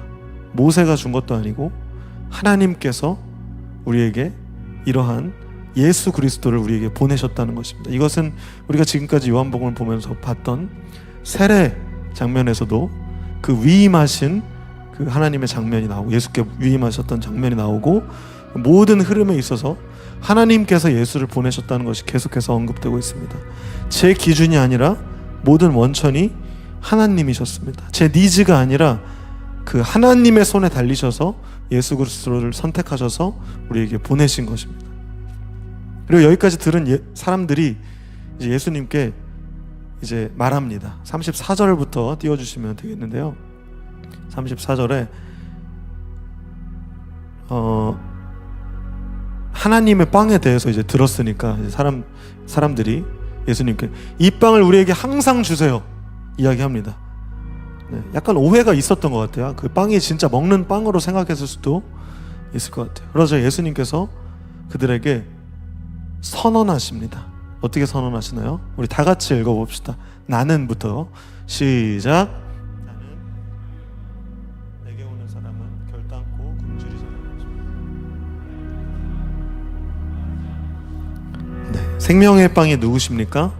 모세가 준 것도 아니고 하나님께서 우리에게 이러한 예수 그리스도를 우리에게 보내셨다는 것입니다. 이것은 우리가 지금까지 요한복음을 보면서 봤던 세례 장면에서도 그 위임하신 그 하나님의 장면이 나오고 예수께 위임하셨던 장면이 나오고 모든 흐름에 있어서 하나님께서 예수를 보내셨다는 것이 계속해서 언급되고 있습니다. 제 기준이 아니라 모든 원천이 하나님이셨습니다. 제 니즈가 아니라 그 하나님의 손에 달리셔서 예수 그리스도를 선택하셔서 우리에게 보내신 것입니다. 그리고 여기까지 들은 사람들이 이제 예수님께 이제 말합니다. 34절부터 띄워주시면 되겠는데요. 34절에 하나님의 빵에 대해서 이제 들었으니까 이제 사람들이 예수님께 이 빵을 우리에게 항상 주세요 이야기합니다. 네, 약간 오해가 있었던 것 같아요. 그 빵이 진짜 먹는 빵으로 생각했을 수도 있을 것 같아요. 그러자 예수님께서 그들에게 선언하십니다. 어떻게 선언하시나요? 우리 다 같이 읽어봅시다. 나는부터 시작. 나는 내게 오는 사람은 결단코 굶주리지 않을 것입니다. 네, 생명의 빵이 누구십니까?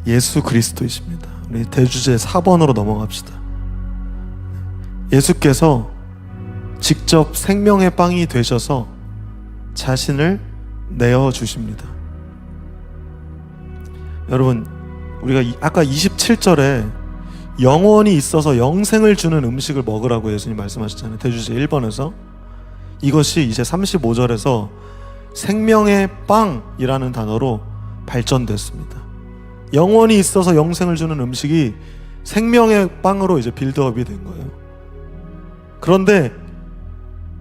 예수 그리스도이십니다. 우리 대주제 4번으로 넘어갑시다. 예수께서 직접 생명의 빵이 되셔서 자신을 내어 주십니다. 여러분, 우리가 아까 27절에 영원히 있어서 영생을 주는 음식을 먹으라고 예수님 말씀하셨잖아요. 대주제 1번에서. 이것이 이제 35절에서 생명의 빵이라는 단어로 발전됐습니다. 영원히 있어서 영생을 주는 음식이 생명의 빵으로 이제 빌드업이 된 거예요. 그런데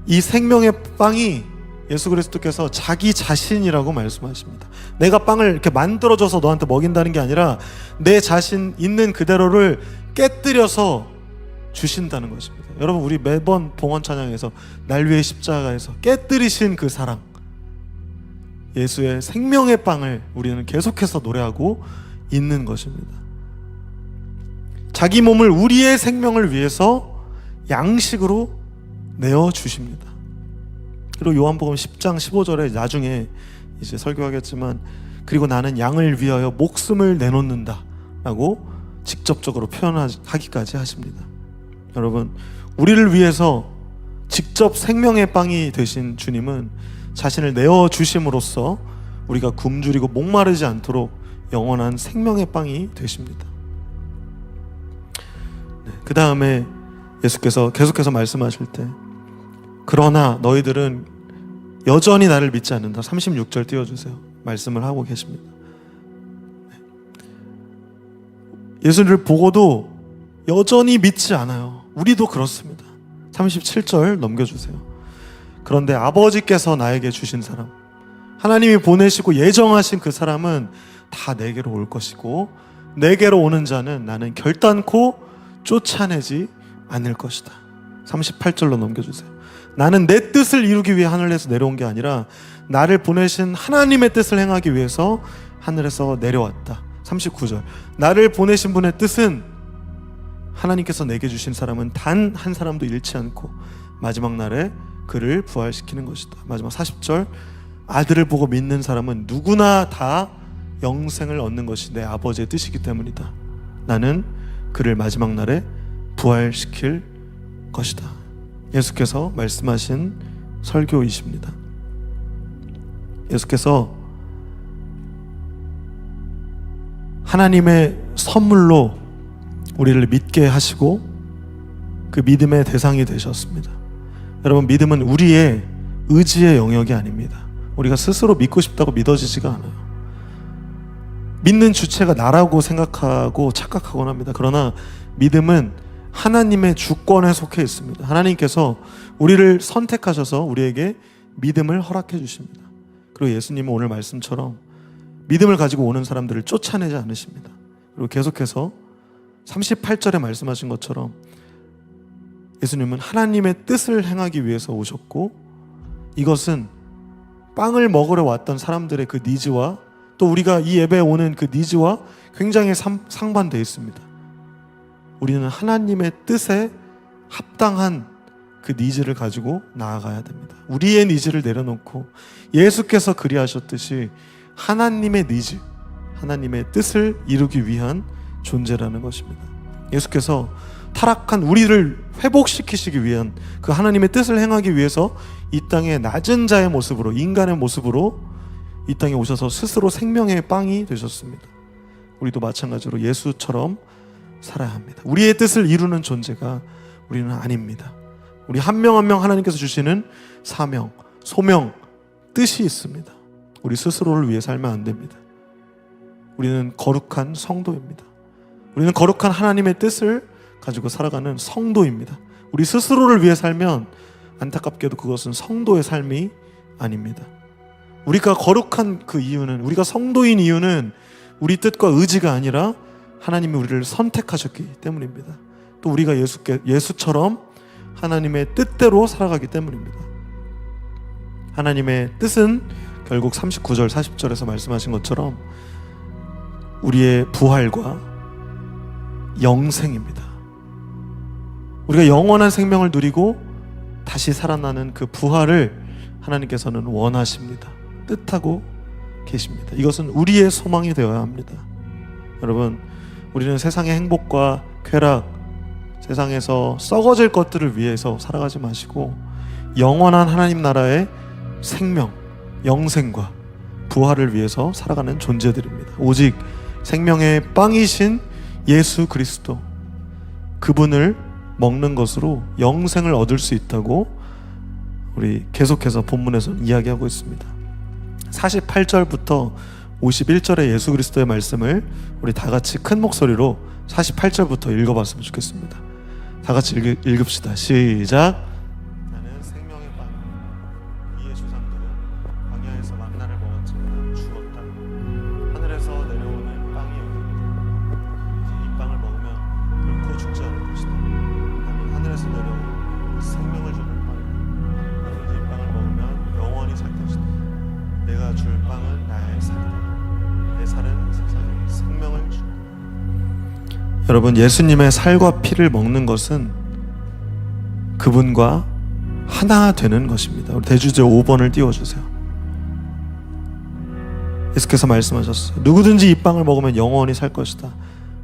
이 생명의 빵이 예수 그리스도께서 자기 자신이라고 말씀하십니다. 내가 빵을 이렇게 만들어줘서 너한테 먹인다는 게 아니라 내 자신 있는 그대로를 깨뜨려서 주신다는 것입니다. 여러분, 우리 매번 봉헌 찬양에서 날 위해 십자가에서 깨뜨리신 그 사랑, 예수의 생명의 빵을 우리는 계속해서 노래하고 있는 것입니다. 자기 몸을 우리의 생명을 위해서 양식으로 내어 주십니다. 그리고 요한복음 10장 15절에 나중에 이제 설교하겠지만, 그리고 나는 양을 위하여 목숨을 내놓는다 라고 직접적으로 표현하기까지 하십니다. 여러분, 우리를 위해서 직접 생명의 빵이 되신 주님은 자신을 내어 주심으로써 우리가 굶주리고 목마르지 않도록 영원한 생명의 빵이 되십니다. 네, 그 다음에 예수께서 계속해서 말씀하실 때, 그러나 너희들은 여전히 나를 믿지 않는다. 36절 띄워주세요. 말씀을 하고 계십니다. 예수를 보고도 여전히 믿지 않아요. 우리도 그렇습니다. 37절 넘겨주세요. 그런데 아버지께서 나에게 주신 사람, 하나님이 보내시고 예정하신 그 사람은 다 내게로 올 것이고, 내게로 오는 자는 나는 결단코 쫓아내지 않을 것이다. 38절로 넘겨주세요. 나는 내 뜻을 이루기 위해 하늘에서 내려온 게 아니라 나를 보내신 하나님의 뜻을 행하기 위해서 하늘에서 내려왔다. 39절. 나를 보내신 분의 뜻은, 하나님께서 내게 주신 사람은 단 한 사람도 잃지 않고 마지막 날에 그를 부활시키는 것이다. 마지막 40절. 아들을 보고 믿는 사람은 누구나 다 영생을 얻는 것이 내 아버지의 뜻이기 때문이다. 나는 그를 마지막 날에 부활시킬 것이다. 예수께서 말씀하신 설교이십니다. 예수께서 하나님의 선물로 우리를 믿게 하시고 그 믿음의 대상이 되셨습니다. 여러분, 믿음은 우리의 의지의 영역이 아닙니다. 우리가 스스로 믿고 싶다고 믿어지지가 않아요. 믿는 주체가 나라고 생각하고 착각하곤 합니다. 그러나 믿음은 하나님의 주권에 속해 있습니다. 하나님께서 우리를 선택하셔서 우리에게 믿음을 허락해 주십니다. 그리고 예수님은 오늘 말씀처럼 믿음을 가지고 오는 사람들을 쫓아내지 않으십니다. 그리고 계속해서 38절에 말씀하신 것처럼 예수님은 하나님의 뜻을 행하기 위해서 오셨고, 이것은 빵을 먹으러 왔던 사람들의 그 니즈와 또 우리가 이 예배에 오는 그 니즈와 굉장히 상반되어 있습니다. 우리는 하나님의 뜻에 합당한 그 니즈를 가지고 나아가야 됩니다. 우리의 니즈를 내려놓고 예수께서 그리하셨듯이 하나님의 니즈, 하나님의 뜻을 이루기 위한 존재라는 것입니다. 예수께서 타락한 우리를 회복시키시기 위한 그 하나님의 뜻을 행하기 위해서 이 땅에 낮은 자의 모습으로, 인간의 모습으로 이 땅에 오셔서 스스로 생명의 빵이 되셨습니다. 우리도 마찬가지로 예수처럼 살아야 합니다. 우리의 뜻을 이루는 존재가 우리는 아닙니다. 우리 한 명 한 명 하나님께서 주시는 사명, 소명, 뜻이 있습니다. 우리 스스로를 위해 살면 안 됩니다. 우리는 거룩한 성도입니다. 우리는 거룩한 하나님의 뜻을 가지고 살아가는 성도입니다. 우리 스스로를 위해 살면 안타깝게도 그것은 성도의 삶이 아닙니다. 우리가 거룩한 그 이유는, 우리가 성도인 이유는 우리 뜻과 의지가 아니라 하나님이 우리를 선택하셨기 때문입니다. 또 우리가 예수처럼 하나님의 뜻대로 살아가기 때문입니다. 하나님의 뜻은 결국 39절 40절에서 말씀하신 것처럼 우리의 부활과 영생입니다. 우리가 영원한 생명을 누리고 다시 살아나는 그 부활을 하나님께서는 원하십니다. 뜻하고 계십니다. 이것은 우리의 소망이 되어야 합니다. 여러분, 우리는 세상의 행복과 쾌락, 세상에서 썩어질 것들을 위해서 살아가지 마시고 영원한 하나님 나라의 생명, 영생과 부활을 위해서 살아가는 존재들입니다. 오직 생명의 빵이신 예수 그리스도, 그분을 먹는 것으로 영생을 얻을 수 있다고 우리 계속해서 본문에서 이야기하고 있습니다. 48절부터 51절의 예수 그리스도의 말씀을 우리 다 같이 큰 목소리로 48절부터 읽어봤으면 좋겠습니다. 다 같이 읽읍시다. 시작. 나는 생명의 빵, 이의 조상들은 광야에서 만나를 먹었지만 죽었다. 하늘에서 내려오는 빵이었다. 이 빵을 먹으면 결코 죽지 않을 것이다. 나는 하늘에서 내려온 생명을 주는 빵이다. 나는 이 빵을 먹으면 영원히 살 것이다. 내가 줄 빵은 나의 살이다. 내 살은 세상에 생명을 준다. 여러분, 예수님의 살과 피를 먹는 것은 그분과 하나 되는 것입니다. 우리 대주제 5번을 띄워주세요. 예수께서 말씀하셨어요. 누구든지 이 빵을 먹으면 영원히 살 것이다.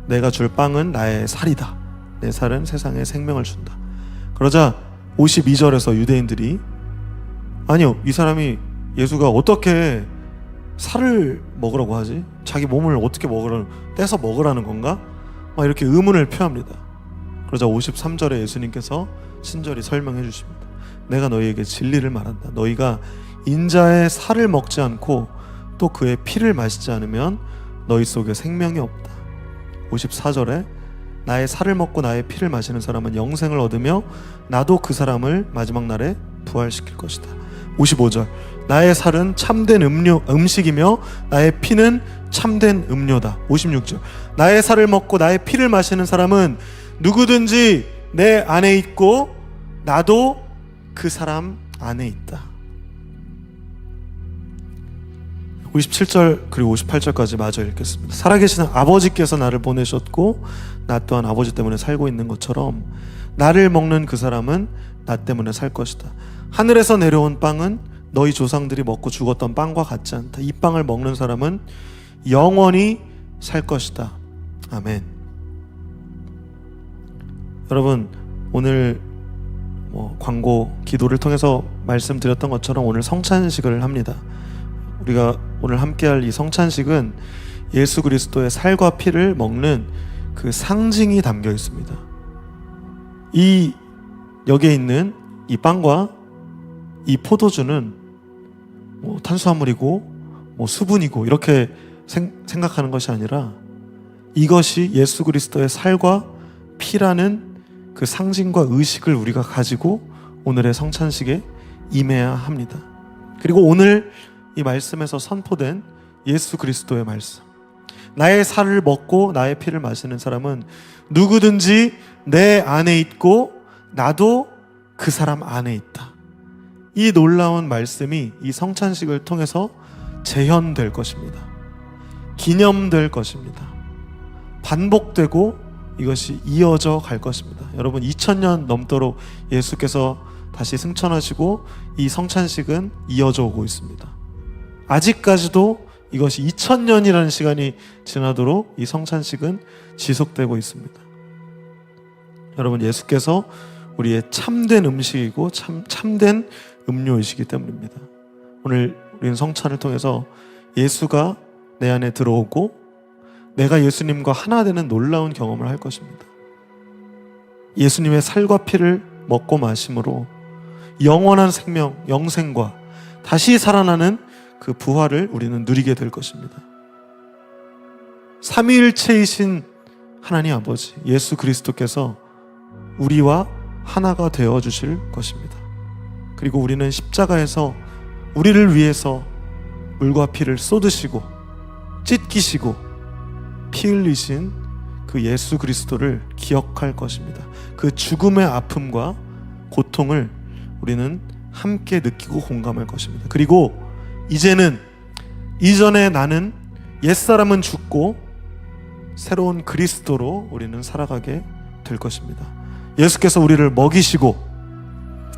내가 줄 빵은 나의 살이다. 내 살은 세상에 생명을 준다. 그러자 52절에서 유대인들이 아니요, 이 사람이 예수가 어떻게 살을 먹으라고 하지? 자기 몸을 어떻게 떼서 먹으라는 건가? 막 이렇게 의문을 표합니다. 그러자 53절에 예수님께서 친절히 설명해 주십니다. 내가 너희에게 진리를 말한다. 너희가 인자의 살을 먹지 않고 또 그의 피를 마시지 않으면 너희 속에 생명이 없다. 54절에 나의 살을 먹고 나의 피를 마시는 사람은 영생을 얻으며 나도 그 사람을 마지막 날에 부활시킬 것이다. 55절 나의 살은 참된 음식이며 나의 피는 참된 음료다. 56절 나의 살을 먹고 나의 피를 마시는 사람은 누구든지 내 안에 있고 나도 그 사람 안에 있다. 57절 그리고 58절까지 마저 읽겠습니다. 살아계신 아버지께서 나를 보내셨고 나 또한 아버지 때문에 살고 있는 것처럼 나를 먹는 그 사람은 나 때문에 살 것이다. 하늘에서 내려온 빵은 너희 조상들이 먹고 죽었던 빵과 같지 않다. 이 빵을 먹는 사람은 영원히 살 것이다. 아멘. 여러분, 오늘 광고 기도를 통해서 말씀드렸던 것처럼 오늘 성찬식을 합니다. 우리가 오늘 함께할 이 성찬식은 예수 그리스도의 살과 피를 먹는 그 상징이 담겨 있습니다. 이 여기에 있는 이 빵과 이 포도주는 탄수화물이고 수분이고 이렇게 생각하는 것이 아니라 이것이 예수 그리스도의 살과 피라는 그 상징과 의식을 우리가 가지고 오늘의 성찬식에 임해야 합니다. 그리고 오늘 이 말씀에서 선포된 예수 그리스도의 말씀, 나의 살을 먹고 나의 피를 마시는 사람은 누구든지 내 안에 있고 나도 그 사람 안에 있다. 이 놀라운 말씀이 이 성찬식을 통해서 재현될 것입니다. 기념될 것입니다. 반복되고 이것이 이어져 갈 것입니다. 여러분, 2000년 넘도록 예수께서 다시 승천하시고 이 성찬식은 이어져 오고 있습니다. 아직까지도 이것이 2000년이라는 시간이 지나도록 이 성찬식은 지속되고 있습니다. 여러분, 예수께서 우리의 참된 음식이고 참된 음료이시기 때문입니다. 오늘 우리는 성찬을 통해서 예수가 내 안에 들어오고 내가 예수님과 하나 되는 놀라운 경험을 할 것입니다. 예수님의 살과 피를 먹고 마심으로 영원한 생명, 영생과 다시 살아나는 그 부활을 우리는 누리게 될 것입니다. 삼위일체이신 하나님 아버지 예수 그리스도께서 우리와 하나가 되어 주실 것입니다. 그리고 우리는 십자가에서 우리를 위해서 물과 피를 쏟으시고 찢기시고 피 흘리신 그 예수 그리스도를 기억할 것입니다. 그 죽음의 아픔과 고통을 우리는 함께 느끼고 공감할 것입니다. 그리고 이제는 이전에 나는 옛사람은 죽고 새로운 그리스도로 우리는 살아가게 될 것입니다. 예수께서 우리를 먹이시고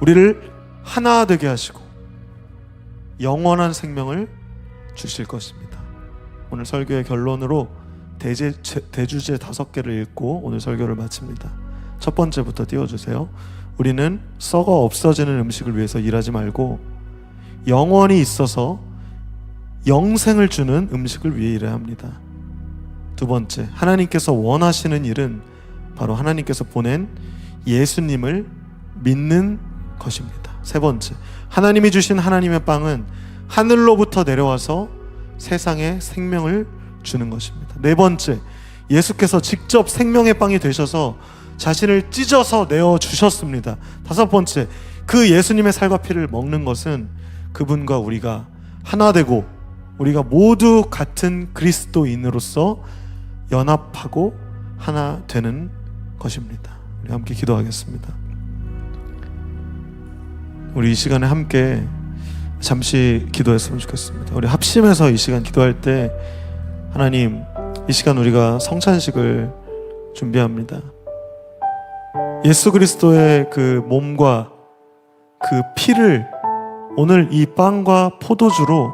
우리를 하나 되게 하시고 영원한 생명을 주실 것입니다. 오늘 설교의 결론으로 대주제 5개를 읽고 오늘 설교를 마칩니다. 첫 번째부터 띄워주세요. 우리는 썩어 없어지는 음식을 위해서 일하지 말고 영원히 있어서 영생을 주는 음식을 위해 일해야 합니다. 두 번째, 하나님께서 원하시는 일은 바로 하나님께서 보낸 예수님을 믿는 것입니다. 세 번째, 하나님이 주신 하나님의 빵은 하늘로부터 내려와서 세상에 생명을 주는 것입니다. 네 번째, 예수께서 직접 생명의 빵이 되셔서 자신을 찢어서 내어 주셨습니다. 다섯 번째, 그 예수님의 살과 피를 먹는 것은 그분과 우리가 하나 되고 우리가 모두 같은 그리스도인으로서 연합하고 하나 되는 것입니다. 우리 함께 기도하겠습니다. 우리 이 시간에 함께 잠시 기도했으면 좋겠습니다. 우리 합심해서 이 시간 기도할 때 하나님, 이 시간 우리가 성찬식을 준비합니다. 예수 그리스도의 그 몸과 그 피를 오늘 이 빵과 포도주로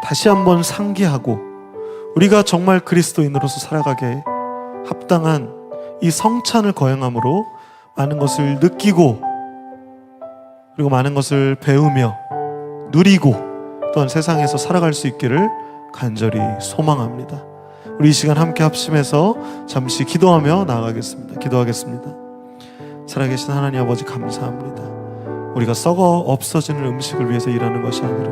다시 한번 상기하고 우리가 정말 그리스도인으로서 살아가게 합당한 이 성찬을 거행함으로 많은 것을 느끼고 그리고 많은 것을 배우며 누리고 또한 세상에서 살아갈 수 있기를 간절히 소망합니다. 우리 이 시간 함께 합심해서 잠시 기도하며 나아가겠습니다. 기도하겠습니다. 살아계신 하나님 아버지, 감사합니다. 우리가 썩어 없어지는 음식을 위해서 일하는 것이 아니라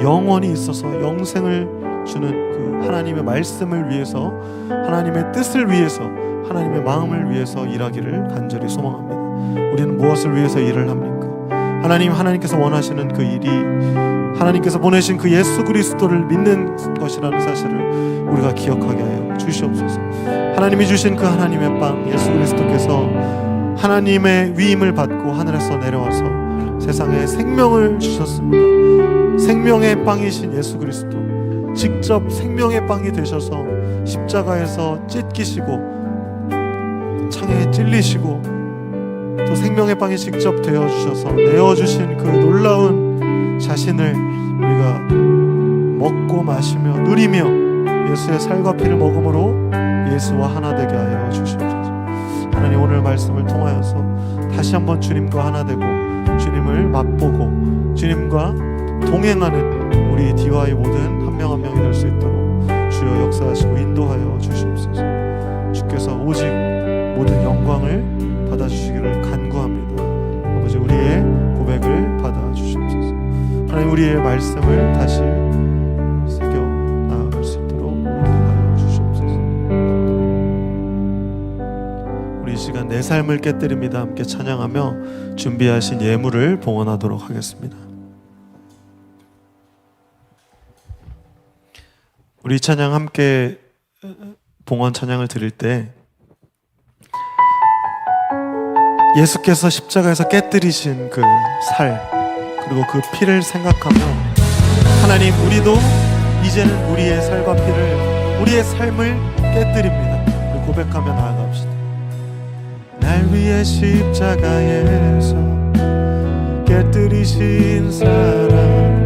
영원히 있어서 영생을 주는 그 하나님의 말씀을 위해서, 하나님의 뜻을 위해서, 하나님의 마음을 위해서 일하기를 간절히 소망합니다. 우리는 무엇을 위해서 일을 합니까? 하나님께서 원하시는 그 일이 하나님께서 보내신 그 예수 그리스도를 믿는 것이라는 사실을 우리가 기억하게 하여 주시옵소서. 하나님이 주신 그 하나님의 빵 예수 그리스도께서 하나님의 위임을 받고 하늘에서 내려와서 세상에 생명을 주셨습니다. 생명의 빵이신 예수 그리스도, 직접 생명의 빵이 되셔서 십자가에서 찢기시고 창에 찔리시고 또 생명의 빵이 직접 되어주셔서 내어주신 그 놀라운 자신을 우리가 먹고 마시며 누리며 예수의 살과 피를 먹음으로 예수와 하나 되게 하여 주시옵소서. 하나님, 오늘 말씀을 통하여서 다시 한번 주님과 하나 되고 주님을 맛보고 주님과 동행하는 우리 DY 모든 한 명 한 명이 될 수 있도록 주여 역사하시고 인도하여 주시옵소서. 주께서 오직 모든 영광을 받아주시기를 간구합니다. 아버지, 우리의 고백을 받아주시옵소서. 하나님, 우리의 말씀을 다시 새겨 나아갈 수 있도록 인도하여 주시옵소서. 우리 이 시간 내 삶을 깨뜨립니다. 함께 찬양하며 준비하신 예물을 봉헌하도록 하겠습니다. 우리 찬양 함께 봉헌 찬양을 드릴 때 예수께서 십자가에서 깨뜨리신 그 살 그리고 그 피를 생각하며 하나님, 우리도 이제는 우리의 살과 피를, 우리의 삶을 깨뜨립니다. 우리 고백하며 나아갑시다. 날 위해 십자가에서 깨뜨리신 사랑,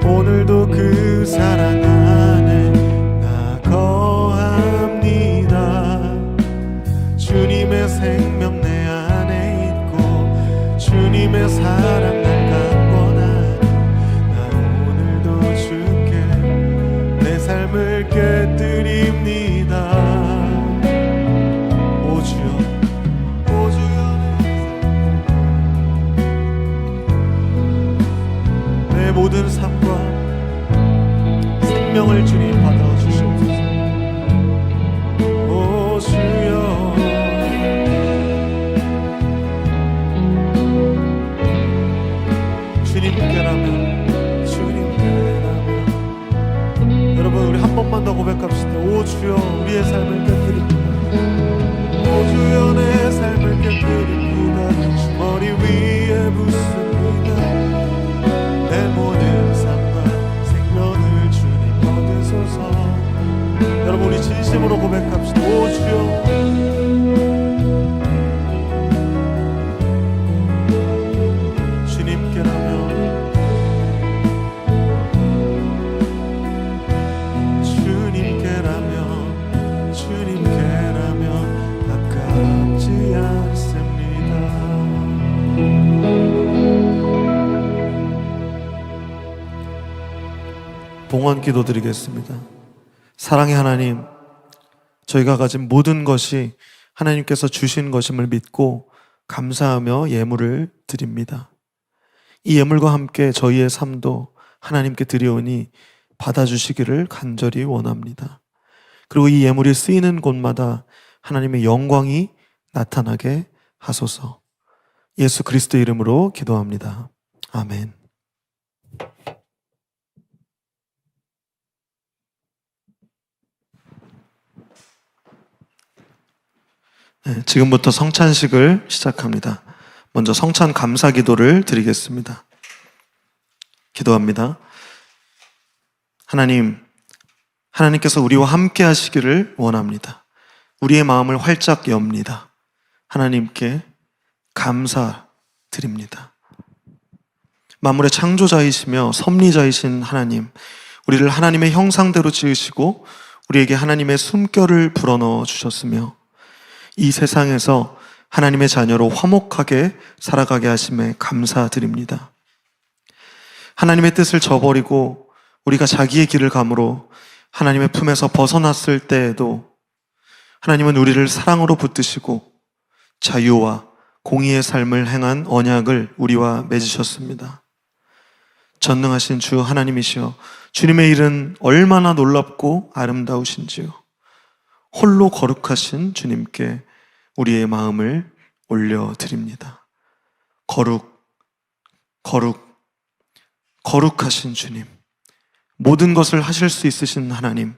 오늘도 그 사랑 안에 나 거합니다. 주님의 생명 내 안에 있고 주님의 사랑 날 강권하니 나 오늘도 주께 내 삶을 깨뜨립니다. 오 주여, 오 주여, 내 모든 삶과 생명을 주님 받아 주시옵소서. 오 주여, 주님께라면 여러분, 우리 한 번만 더 고백합시다. 오 주여, 우리의 삶을 깨뜨립니다. 오 주여, 내 삶을 깨뜨립니다. 주 머리 위에 붓습니다. 내 모든 봉헌 기도드리겠습니다. 사랑의 하나님, 저희가 가진 모든 것이 하나님께서 주신 것임을 믿고 감사하며 예물을 드립니다. 이 예물과 함께 저희의 삶도 하나님께 드리오니 받아주시기를 간절히 원합니다. 그리고 이 예물이 쓰이는 곳마다 하나님의 영광이 나타나게 하소서. 예수 그리스도의 이름으로 기도합니다. 아멘. 네, 지금부터 성찬식을 시작합니다. 먼저 성찬 감사 기도를 드리겠습니다. 기도합니다. 하나님께서 우리와 함께 하시기를 원합니다. 우리의 마음을 활짝 엽니다. 하나님께 감사드립니다. 만물의 창조자이시며 섭리자이신 하나님, 우리를 하나님의 형상대로 지으시고 우리에게 하나님의 숨결을 불어넣어 주셨으며 이 세상에서 하나님의 자녀로 화목하게 살아가게 하심에 감사드립니다. 하나님의 뜻을 저버리고 우리가 자기의 길을 감으로 하나님의 품에서 벗어났을 때에도 하나님은 우리를 사랑으로 붙드시고 자유와 공의의 삶을 행한 언약을 우리와 맺으셨습니다. 전능하신 주 하나님이시여, 주님의 일은 얼마나 놀랍고 아름다우신지요. 홀로 거룩하신 주님께 우리의 마음을 올려드립니다. 거룩하신 주님, 모든 것을 하실 수 있으신 하나님,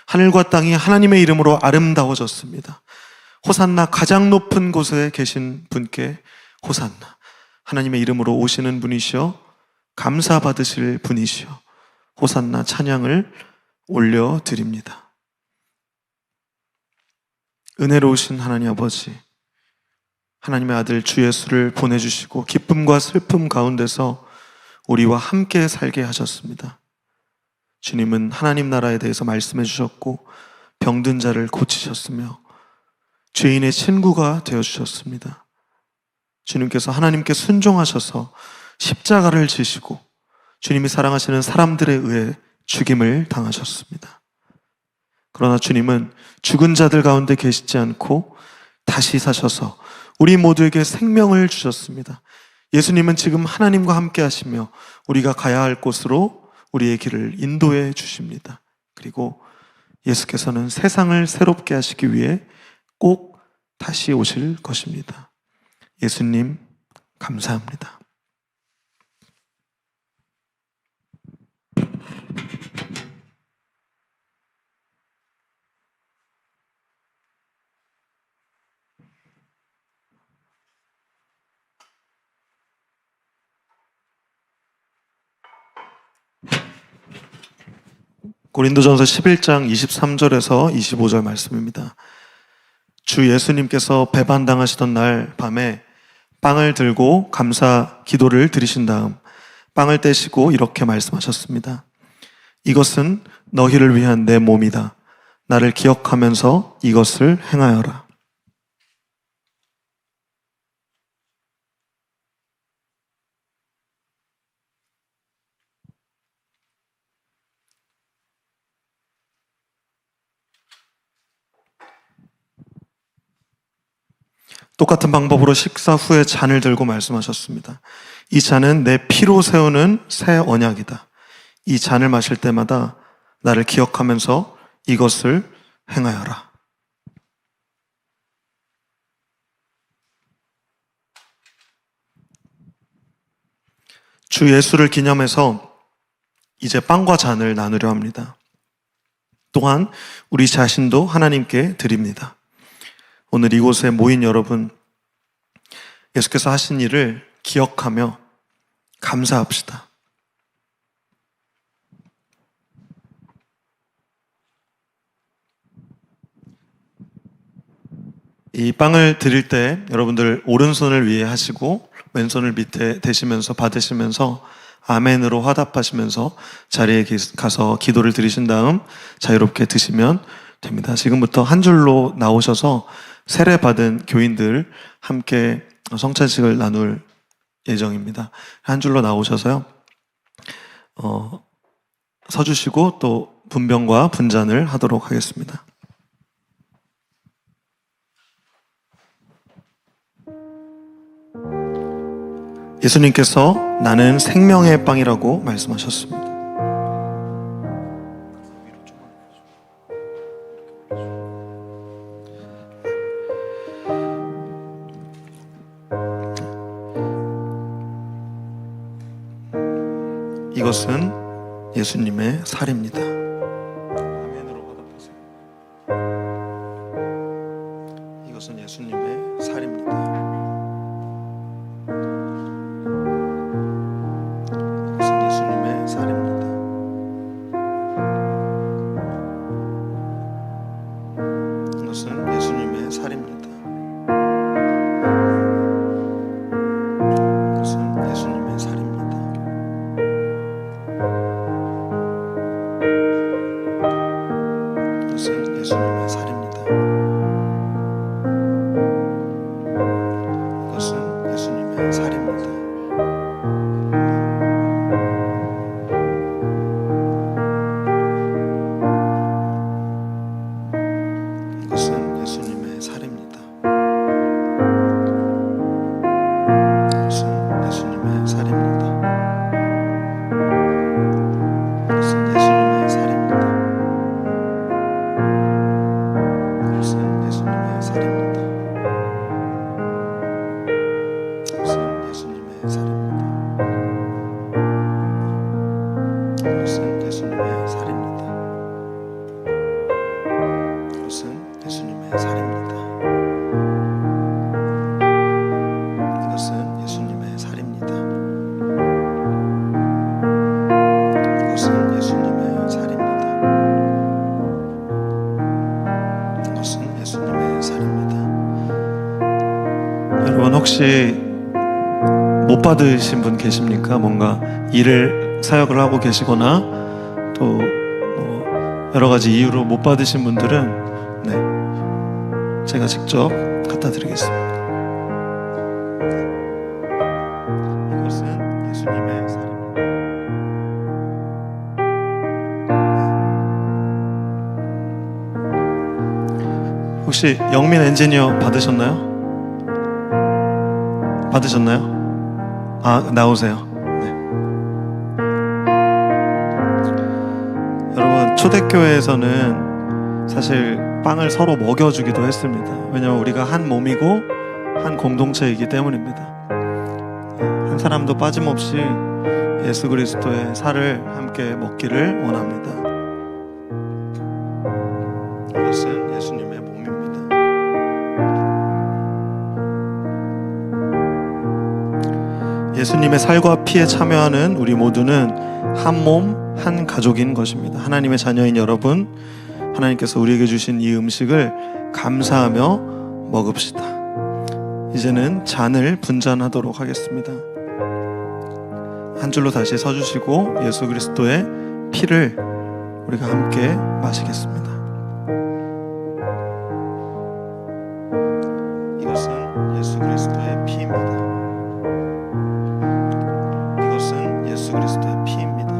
하늘과 땅이 하나님의 이름으로 아름다워졌습니다. 호산나, 가장 높은 곳에 계신 분께 호산나. 하나님의 이름으로 오시는 분이시여, 감사받으실 분이시여, 호산나 찬양을 올려드립니다. 은혜로우신 하나님 아버지, 하나님의 아들 주 예수를 보내주시고 기쁨과 슬픔 가운데서 우리와 함께 살게 하셨습니다. 주님은 하나님 나라에 대해서 말씀해 주셨고 병든 자를 고치셨으며 죄인의 친구가 되어주셨습니다. 주님께서 하나님께 순종하셔서 십자가를 지시고 주님이 사랑하시는 사람들에 의해 죽임을 당하셨습니다. 그러나 주님은 죽은 자들 가운데 계시지 않고 다시 사셔서 우리 모두에게 생명을 주셨습니다. 예수님은 지금 하나님과 함께 하시며 우리가 가야 할 곳으로 우리의 길을 인도해 주십니다. 그리고 예수께서는 세상을 새롭게 하시기 위해 꼭 다시 오실 것입니다. 예수님, 감사합니다. 고린도전서 11장 23절에서 25절 말씀입니다. 주 예수님께서 배반당하시던 날 밤에 빵을 들고 감사 기도를 드리신 다음 빵을 떼시고 이렇게 말씀하셨습니다. 이것은 너희를 위한 내 몸이다. 나를 기억하면서 이것을 행하여라. 똑같은 방법으로 식사 후에 잔을 들고 말씀하셨습니다. 이 잔은 내 피로 세우는 새 언약이다. 이 잔을 마실 때마다 나를 기억하면서 이것을 행하여라. 주 예수를 기념해서 이제 빵과 잔을 나누려 합니다. 또한 우리 자신도 하나님께 드립니다. 오늘 이곳에 모인 여러분, 예수께서 하신 일을 기억하며 감사합시다. 이 빵을 드릴 때 여러분들 오른손을 위에 하시고 왼손을 밑에 대시면서 받으시면서 아멘으로 화답하시면서 자리에 가서 기도를 드리신 다음 자유롭게 드시면 됩니다. 지금부터 한 줄로 나오셔서 세례받은 교인들 함께 성찬식을 나눌 예정입니다. 한 줄로 나오셔서요. 서주시고 또 분병과 분잔을 하도록 하겠습니다. 예수님께서 나는 생명의 빵이라고 말씀하셨습니다. 이것은 예수님의 살입니다. 아멘으로 받아보세요. 이것은 예수님의 살입니다. 이것은 예수님의 살입니다. 이것은 예수님의 살입니다. 이것은 예수님의 살입니다. 이것은 예수님의 살입니다. 이것은 예수님의 살입니다. 이것은 예수님의 살입니다. 이것은 예수님의 살입니다. 이것은 예수님의 살입니다. 이것은 예수님의 살입니다. 이것은 예수님의 살입니다. 이것은 예수님의 살입니다. 이것은 예수님의 살입니다. 이것은 예수님의 살입니다. 이것은 예수님의 살입니다. 이것은 예수님의 살입니다. 여러분 혹시 못 받으신 분 계십니까? 뭔가 일을 사역을 하고 계시거나 또 여러 가지 이유로 못 받으신 분들은 제가 직접 갖다 드리겠습니다. 이것은 예수님의 살입니다. 혹시 영민 엔지니어 받으셨나요? 받으셨나요? 아, 나오세요. 네. 여러분, 초대교회에서는 사실 빵을 서로 먹여주기도 했습니다. 왜냐하면 우리가 한 몸이고 한 공동체이기 때문입니다. 한 사람도 빠짐없이 예수 그리스도의 살을 함께 먹기를 원합니다. 이것은 예수님의 몸입니다. 예수님의 살과 피에 참여하는 우리 모두는 한 몸, 한 가족인 것입니다. 하나님의 자녀인 여러분, 하나님께서 우리에게 주신 이 음식을 감사하며 먹읍시다. 이제는 잔을 분잔하도록 하겠습니다. 한 줄로 다시 서주시고 예수 그리스도의 피를 우리가 함께 마시겠습니다. 이것은 예수 그리스도의 피입니다. 이것은 예수 그리스도의 피입니다.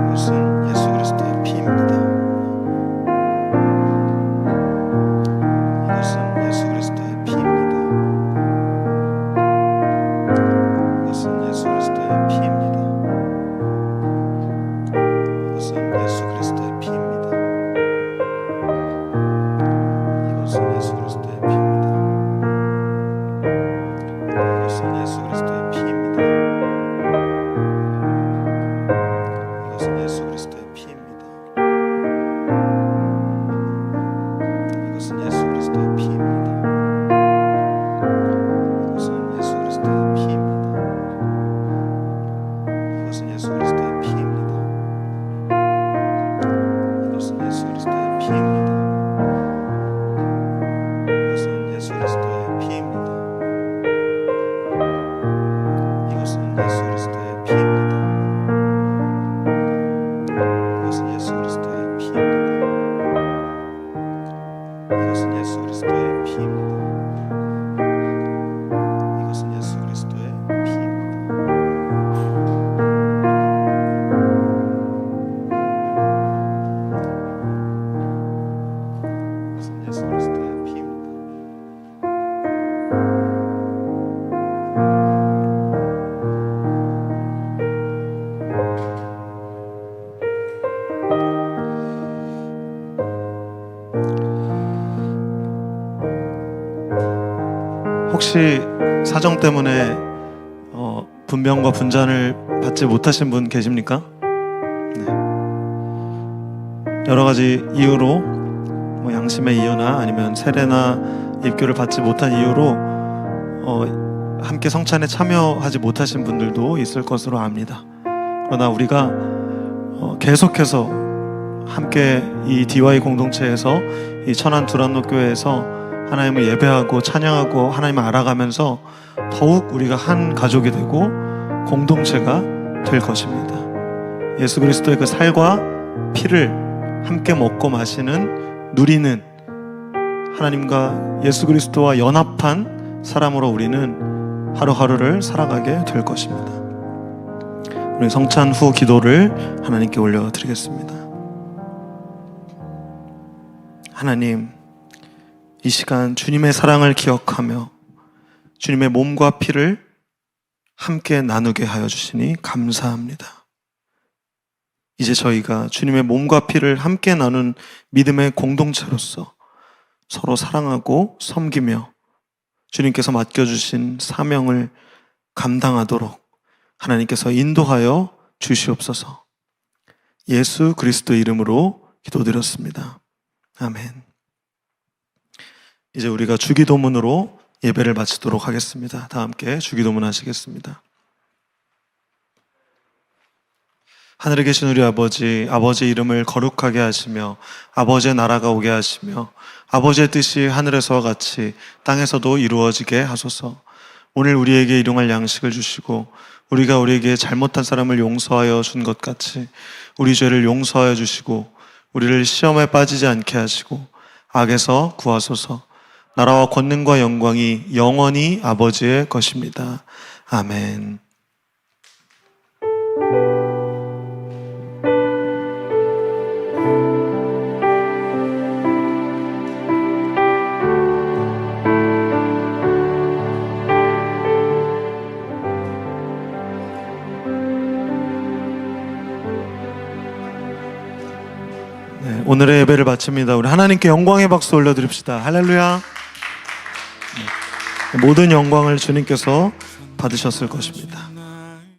이것은 예수 그리스도의 피입니다. 이것은 예수 그리스도의 피입니다. 이것은 예수 그리스도의 피입니다. 이것은 예수 그리스도의 피입니다. 이것은 예수 그리스도의 피입니다. 이것은 예수 그리스도의 피입니다. 이것은 예수 그리스도의 피입니다. 이것은 예수 그리스도의 피입니다. 이것은 예수 그리스도의 피입니다. 이것은 예수 그리스도의 피입니다. 이것은 예수 그리스도의 피입니다. 이것은 예수 그리스도의 피입니다. 이것은 예수 그리스도의 피입니다. 이것은 예수 그리스도의 피입니다. 이것은 예수 그리스도의 피입니다. 이것은 예수 그리스도의 피입니다. 혹시 사정 때문에 분명과 분잔을 받지 못하신 분 계십니까? 네. 여러 가지 이유로 뭐 양심의 이유나 아니면 세례나 입교를 받지 못한 이유로 함께 성찬에 참여하지 못하신 분들도 있을 것으로 압니다. 그러나 우리가 계속해서 함께 이 DY 공동체에서 이 천안 두란노 교회에서 하나님을 예배하고 찬양하고 하나님을 알아가면서 더욱 우리가 한 가족이 되고 공동체가 될 것입니다. 예수 그리스도의 그 살과 피를 함께 먹고 마시는 누리는 하나님과 예수 그리스도와 연합한 사람으로 우리는 하루하루를 살아가게 될 것입니다. 우리 성찬 후 기도를 하나님께 올려드리겠습니다. 하나님, 이 시간 주님의 사랑을 기억하며 주님의 몸과 피를 함께 나누게 하여 주시니 감사합니다. 이제 저희가 주님의 몸과 피를 함께 나눈 믿음의 공동체로서 서로 사랑하고 섬기며 주님께서 맡겨주신 사명을 감당하도록 하나님께서 인도하여 주시옵소서. 예수 그리스도의 이름으로 기도드렸습니다. 아멘. 이제 우리가 주기도문으로 예배를 마치도록 하겠습니다. 다 함께 주기도문 하시겠습니다. 하늘에 계신 우리 아버지, 아버지의 이름을 거룩하게 하시며 아버지의 나라가 오게 하시며 아버지의 뜻이 하늘에서와 같이 땅에서도 이루어지게 하소서. 오늘 우리에게 일용할 양식을 주시고 우리가 우리에게 잘못한 사람을 용서하여 준 것 같이 우리 죄를 용서하여 주시고 우리를 시험에 빠지지 않게 하시고 악에서 구하소서. 나라와 권능과 영광이 영원히 아버지의 것입니다. 아멘. 네, 오늘의 예배를 마칩니다. 우리 하나님께 영광의 박수 올려드립시다. 할렐루야. 모든 영광을 주님께서 받으셨을 것입니다.